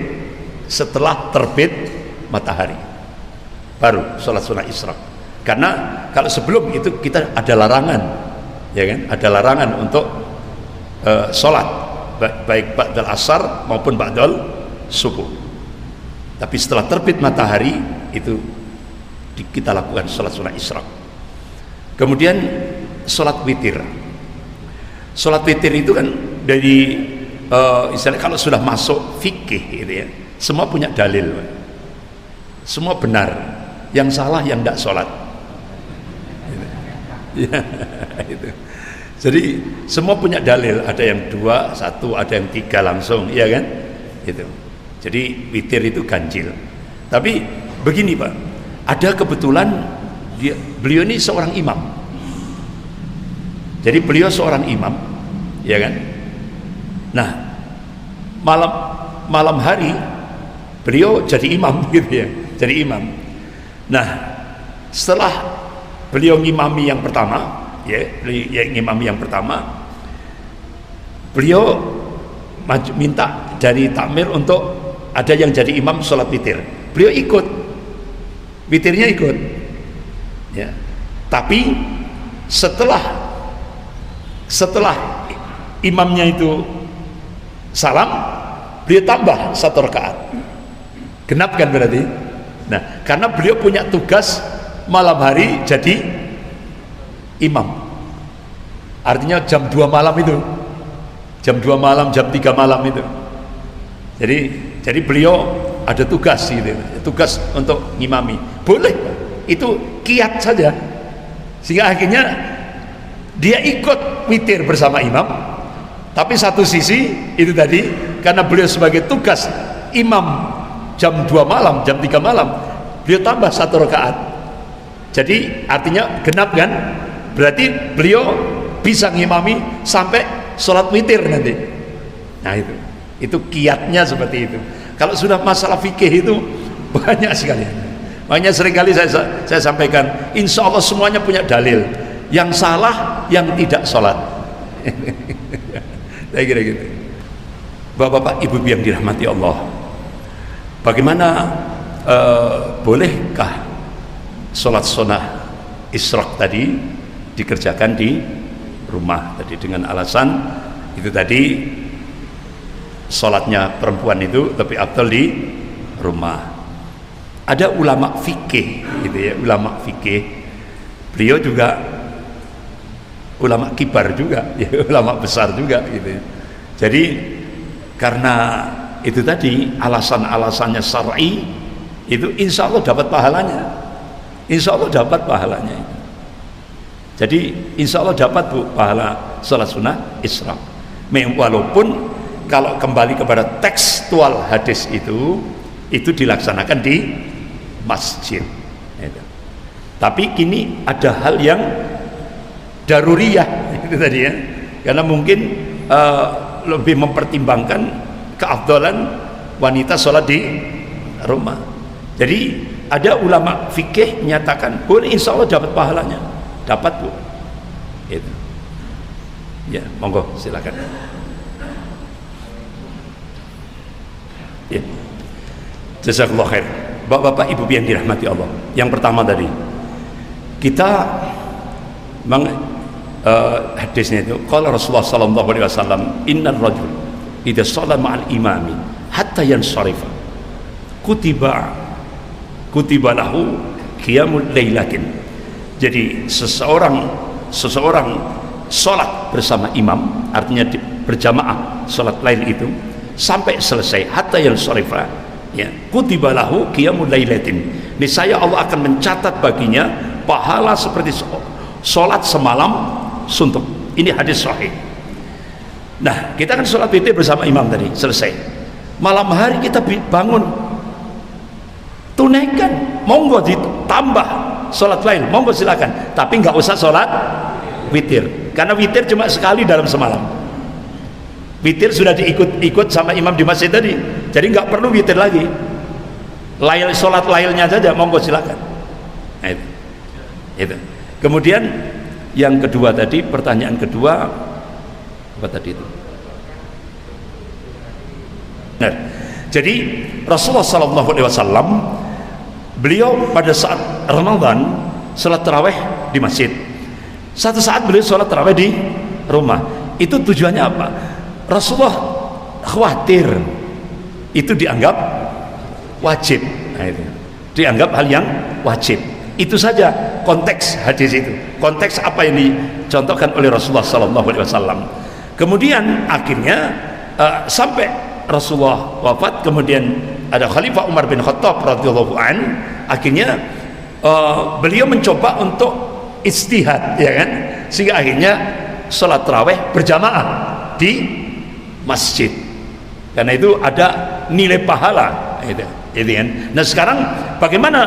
setelah terbit matahari baru sholat sunnah Isra. Karena kalau sebelum itu kita ada larangan, ya kan, ada larangan untuk sholat baik ba'dal asar maupun ba'dal subuh. Tapi setelah terbit matahari itu kita lakukan sholat sunnah Isra. Kemudian sholat witir. Sholat witir itu kan dari istilahnya kalau sudah masuk fikih gitu ya, semua punya dalil, semua benar. Yang salah yang tidak sholat. Ya, itu. Jadi semua punya dalil, ada yang 2, 1, ada yang 3 langsung, iya kan? Itu. Jadi witir itu ganjil. Tapi begini Pak, ada kebetulan beliau ini seorang imam. Jadi beliau seorang imam, ya kan? Nah, malam hari beliau jadi imam gitu ya, jadi imam. Nah, setelah beliau ngimami yang pertama, ngimami yang pertama, beliau minta dari takmir untuk ada yang jadi imam sholat witir. Beliau ikut, witirnya ikut, ya. Tapi setelah imamnya itu salam, beliau tambah 1 rakaat, genap kan berarti. Nah, karena beliau punya tugas malam hari jadi imam. Artinya jam 2 malam itu. Jam 2 malam, jam 3 malam itu. Jadi beliau ada tugas gitu. Tugas untuk ngimami. Boleh. Itu kiat saja. Sehingga akhirnya dia ikut witir bersama imam. Tapi satu sisi itu tadi, karena beliau sebagai tugas imam jam 2 malam, jam 3 malam, beliau tambah 1 rakaat. Jadi artinya genap kan? Berarti beliau bisa ngimami sampai sholat witir nanti. Nah itu kiatnya seperti itu. Kalau sudah masalah fikih itu banyak sekali. Makanya seringkali saya sampaikan, insya Allah semuanya punya dalil. Yang salah yang tidak sholat. Saya kira gitu. Bapak-bapak, ibu-ibu yang dirahmati Allah, bagaimana bolehkah sholat sunnah Isra tadi dikerjakan di rumah tadi dengan alasan itu tadi sholatnya perempuan itu lebih afdal di rumah. Ada ulama fikih gitu ya, ulama fikih Beliau juga ulama kibar juga, ya, ulama besar juga gitu. Jadi karena itu tadi alasan-alasannya syar'i, itu insya Allah dapat pahalanya, insya Allah dapat pahalanya itu. Jadi insya Allah dapat Bu pahala sholat sunnah isra. Walaupun kalau kembali kepada tekstual hadis itu dilaksanakan di masjid. Tapi kini ada hal yang daruriyah itu tadi ya, karena mungkin lebih mempertimbangkan keafdalan wanita sholat di rumah. Jadi ada ulama fikih menyatakan boleh, insya Allah dapat pahalanya, dapat Bu. Itu. Ya, monggo silakan. Ya. Jazakallah khair. Bapak-bapak Ibu yang dirahmati Allah. Yang pertama tadi kita hadisnya itu qala Rasulullah sallallahu alaihi wasallam innar rajul idza shalla ma'al imami hatta yansarifa kutiba lahu qiyamul lailatin. Jadi seseorang sholat bersama imam, artinya berjamaah sholat lail itu sampai selesai hatta yansarifa, ya, kutiba lahu qiyamul lailatin, niscaya Allah akan mencatat baginya pahala seperti sholat semalam suntuk. Ini hadis sahih. Nah, kita kan sholat witir bersama imam tadi selesai, malam hari kita bangun, tunaikan, monggo ditambah sholat lain, monggo silakan, tapi nggak usah sholat witir, karena witir cuma sekali dalam semalam. Witir sudah diikut sama imam di masjid tadi, jadi nggak perlu witir lagi. Lail, sholat lailnya saja, monggo silakan. Nah, itu. Kemudian yang kedua tadi, pertanyaan kedua apa tadi itu? Nah, jadi Rasulullah SAW beliau pada saat Ramadan sholat taraweh di masjid. Satu saat beliau sholat taraweh di rumah. Itu tujuannya apa? Rasulullah khawatir itu dianggap wajib. Nah, itu dianggap hal yang wajib. Itu saja konteks hadis itu, konteks apa yang dicontohkan oleh Rasulullah SAW. Kemudian akhirnya sampai Rasulullah wafat, kemudian ada Khalifah Umar bin Khattab radhiyallahu an, akhirnya beliau mencoba untuk ijtihad, ya kan, sehingga akhirnya sholat tarawih berjamaah di masjid, karena itu ada nilai pahala itu kan. Nah sekarang bagaimana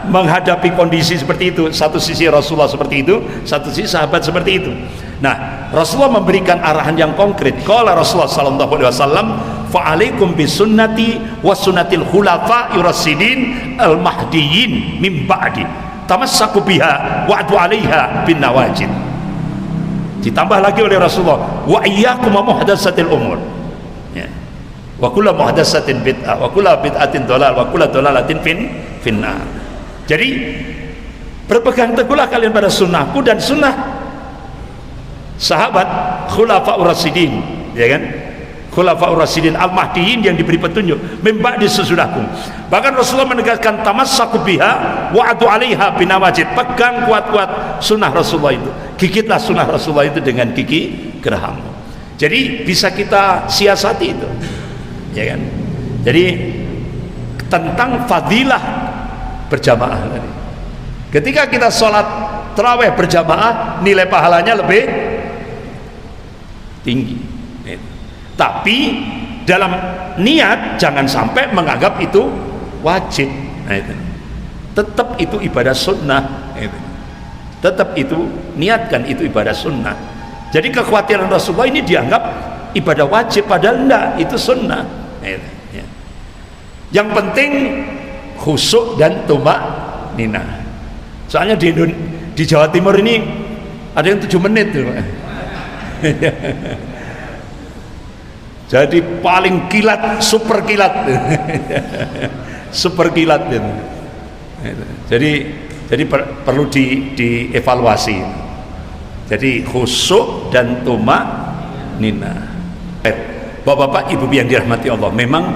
menghadapi kondisi seperti itu? Satu sisi Rasulullah seperti itu, satu sisi sahabat seperti itu. Nah, Rasulullah memberikan arahan yang konkret. Qala Rasulullah sallallahu alaihi wasallam, "Fa'alaikum bisunnati wa sunnatil khulafa'ir rasyidin al-mahdiyyin min ba'di. Tamassaku biha wa'du 'alaiha bin nawajid." Ditambah lagi oleh Rasulullah, "Wa iyyakum muhdatsatil umur." Ya. Wa kullu muhdatsatin bid'ah wa kullu bid'atin dhalal wa kullu dhalalatin finnar. Jadi berpegang teguhlah kalian pada sunnahku dan sunnah sahabat khulafaur rasyidin, ya kan, khulafaur rasyidin al-mahdiyyin yang diberi petunjuk membak di sesudahku. Bahkan Rasulullah menegaskan tamassaku biha wa'adu 'alaiha binawajid, pegang kuat-kuat sunnah Rasulullah itu, gigitlah sunnah Rasulullah itu dengan gigi geraham. Jadi bisa kita siasati itu, ya kan. Jadi tentang fadilah berjamaah tadi, ketika kita sholat tarawih berjamaah nilai pahalanya lebih tinggi. Tapi dalam niat jangan sampai menganggap itu wajib. Tetap itu ibadah sunnah. Tetap itu niatkan itu ibadah sunnah. Jadi kekhawatiran Rasulullah ini dianggap ibadah wajib, padahal enggak, itu sunnah. Yang penting khusyuk dan tumak-ninah. Soalnya di Jawa Timur ini ada yang 7 menit tuh. Jadi paling kilat, super kilat. Super kilat gitu. Jadi perlu dievaluasi. Jadi khusyuk dan tumak-ninah. Bapak-bapak, Ibu yang dirahmati Allah, memang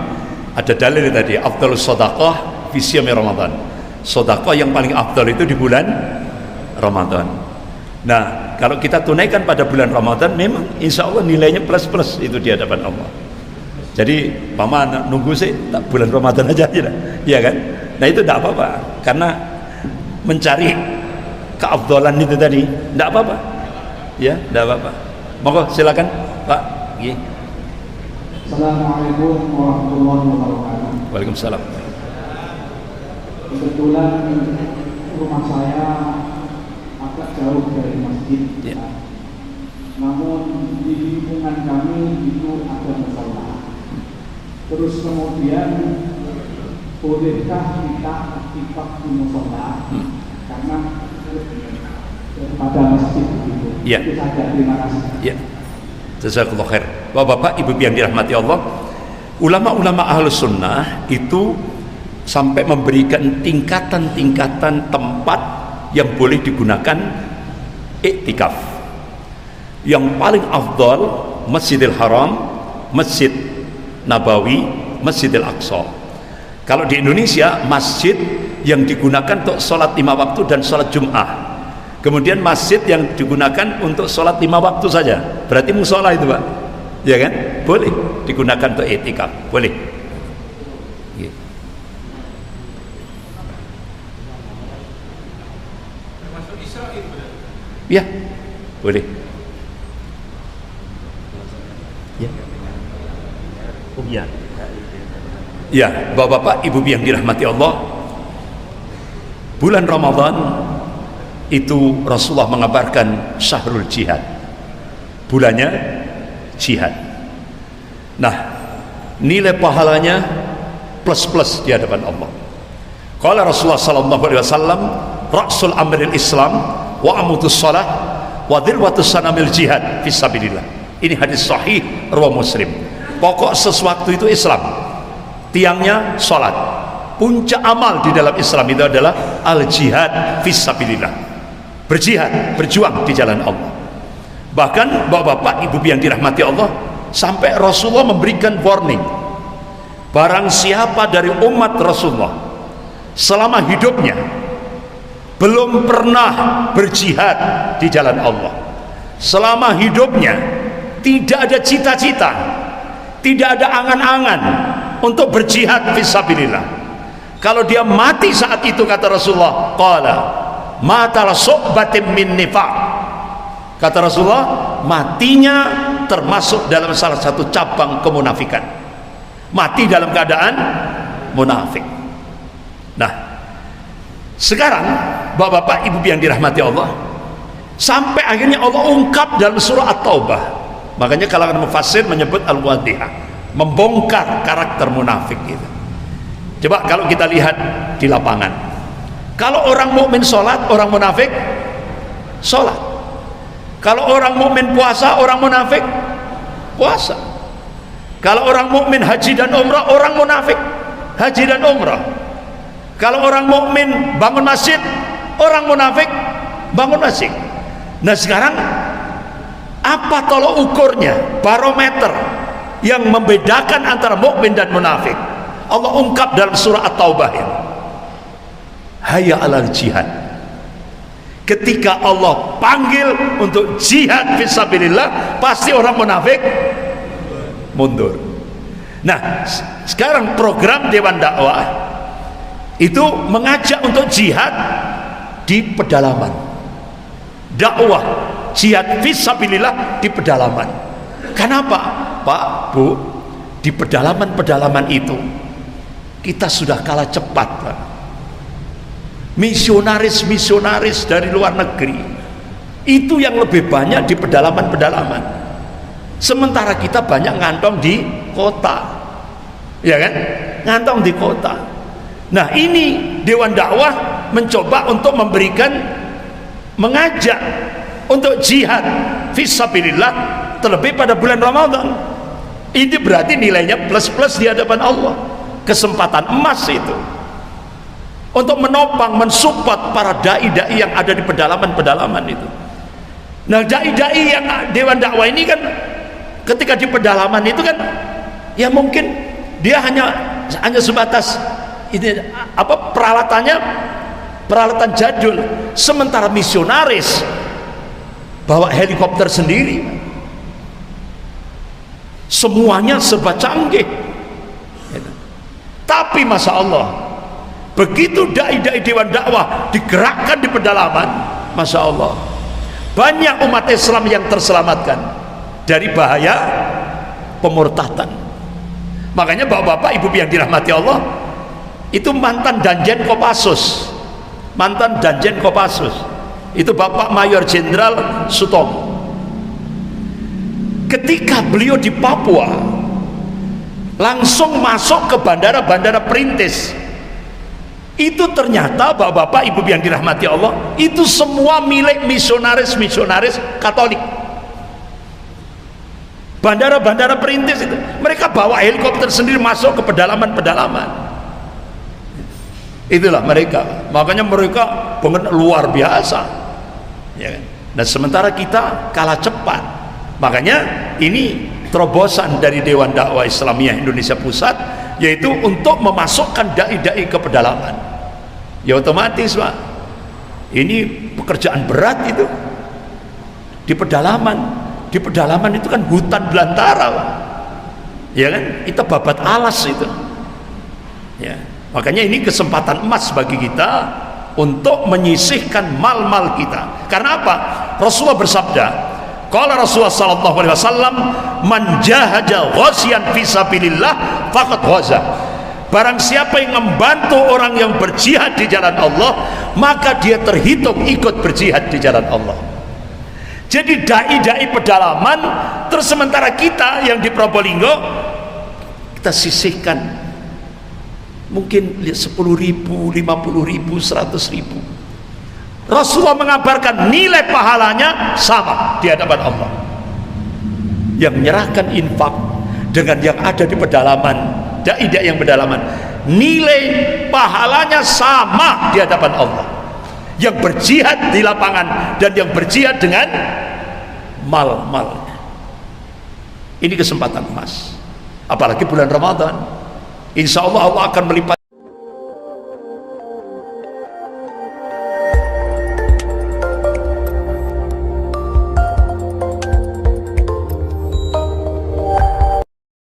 ada dalil tadi, afdhalus shadaqah fi siyami Ramadan. Sedekah yang paling afdal itu di bulan Ramadan. Nah, kalau kita tunaikan pada bulan Ramadan, memang insya Allah nilainya plus itu di hadapan Allah. Jadi paman nunggu sih tak bulan Ramadan aja ya kan? Nah itu tidak apa-apa, karena mencari keafdalan itu tadi tidak apa-apa, ya tidak apa-apa. Monggo silakan Pak. Assalamualaikum warahmatullahi wabarakatuh. Waalaikumsalam. Kebetulan rumah saya agak jauh dari masjid, ya. Namun di lingkungan kami itu ada musola. Terus kemudian bolehkah kita iktikaf di musola karena pada masjid itu? Ya. Itu saja, terima kasih. Ya. Jazakallahu khair. Bapak-bapak, ibu yang dirahmati Allah, ulama-ulama ahlus sunnah itu sampai memberikan tingkatan-tingkatan tempat yang boleh digunakan iktikaf. Yang paling afdal Masjidil Haram, Masjid Nabawi, Masjidil Aqsa. Kalau di Indonesia, masjid yang digunakan untuk sholat 5 waktu dan sholat Jum'ah. Kemudian masjid yang digunakan untuk sholat 5 waktu saja, berarti musola itu Pak, ya kan? Boleh digunakan untuk iktikaf, boleh. Ya, boleh. Ya. Oh ya. Ya, bapak-bapak, ibu yang dirahmati Allah, bulan Ramadan itu Rasulullah mengabarkan syahrul jihad, bulannya jihad. Nah, nilai pahalanya plus di hadapan Allah. Qala Rasulullah sallallahu alaihi wasallam, ra'sul amril Islam wa amutus shalah wa dirwatus sanamil jihad fisabilillah. Ini hadis sahih riwayat Muslim. Pokok sesuatu itu Islam, tiangnya salat. Puncak amal di dalam Islam itu adalah al jihad fisabilillah, berjihad, berjuang di jalan Allah. Bahkan bapak-bapak, ibu yang dirahmati Allah, sampai Rasulullah memberikan warning, barang siapa dari umat Rasulullah selama hidupnya belum pernah berjihad di jalan Allah, selama hidupnya tidak ada cita-cita, tidak ada angan-angan untuk berjihad fisabilillah, kalau dia mati saat itu, kata Rasulullah, qala matal su'batin min nifaq, kata Rasulullah, matinya termasuk dalam salah satu cabang kemunafikan, mati dalam keadaan munafik. Nah, sekarang bapak-bapak, ibu yang dirahmati Allah, sampai akhirnya Allah ungkap dalam surah At-Taubah. Makanya kalangan mufassir menyebut Al-Wadihah, membongkar karakter munafik gitu. Coba kalau kita lihat di lapangan, kalau orang mukmin sholat, orang munafik sholat. Kalau orang mukmin puasa, orang munafik puasa. Kalau orang mukmin haji dan umrah, orang munafik haji dan umrah. Kalau orang mukmin bangun masjid, orang munafik bangun masjid. Nah sekarang apa tolok ukurnya, barometer yang membedakan antara mukmin dan munafik? Allah ungkap dalam surah At-Taubah ini, hayya alal jihad. Ketika Allah panggil untuk jihad fisabilillah, pasti orang munafik mundur. Nah sekarang program Dewan Dakwah itu mengajak untuk jihad di pedalaman, dakwah jihad fisabilillah di pedalaman. Kenapa Pak, Bu? Di pedalaman-pedalaman itu kita sudah kalah cepat Pak. Misionaris dari luar negeri itu yang lebih banyak di pedalaman-pedalaman, sementara kita banyak ngantong di kota, ya kan? Ngantong di kota. Nah ini Dewan Dakwah mencoba untuk memberikan, mengajak untuk jihad fisabilillah, terlebih pada bulan Ramadan. Ini berarti nilainya plus di hadapan Allah, kesempatan emas itu untuk menopang, mensupport para dai-dai yang ada di pedalaman-pedalaman itu. Nah dai-dai yang Dewan Dakwah ini kan ketika di pedalaman itu kan ya mungkin dia hanya sebatas ini apa peralatannya, peralatan jadul, sementara misionaris bawa helikopter sendiri, semuanya serba canggih. Tapi Masya Allah, begitu dai-dai Dewan Dakwah digerakkan di pedalaman, Masya Allah, banyak umat Islam yang terselamatkan dari bahaya pemurtadan. Makanya bapak-bapak, ibu yang dirahmati Allah, itu mantan Danjen Kopassus, itu Bapak Mayor Jenderal Sutomo. Ketika beliau di Papua, langsung masuk ke bandara-bandara perintis. Itu ternyata bapak-bapak, ibu yang dirahmati Allah, itu semua milik misionaris Katolik. Bandara-bandara perintis itu, mereka bawa helikopter sendiri masuk ke pedalaman-pedalaman. Itulah mereka. Makanya mereka banget luar biasa, ya kan? Dan sementara kita kalah cepat. Makanya ini terobosan dari Dewan Dakwah Islamiyah Indonesia Pusat, yaitu untuk memasukkan dai-dai ke pedalaman. Ya otomatis Pak, ini pekerjaan berat itu di pedalaman. Di pedalaman itu kan hutan belantara Pak, ya kan, kita babat alas itu, ya. Makanya ini kesempatan emas bagi kita untuk menyisihkan mal-mal kita. Karena apa? Rasulullah bersabda, qala Rasulullah sallallahu alaihi wasallam, man jahaja ghasiyan fi sabilillah faqad ghaza. Barang siapa yang membantu orang yang berjihad di jalan Allah, maka dia terhitung ikut berjihad di jalan Allah. Jadi dai-dai pedalaman, terus sementara kita yang di Probolinggo kita sisihkan mungkin 10.000, 50.000, 100.000. Rasulullah mengabarkan nilai pahalanya sama di hadapan Allah. Yang menyerahkan infak dengan yang ada di pedalaman, dai-dai yang pedalaman, nilai pahalanya sama di hadapan Allah. Yang berjihad di lapangan dan yang berjihad dengan mal-malnya. Ini kesempatan emas, apalagi bulan Ramadan. Insya Allah Allah akan melipat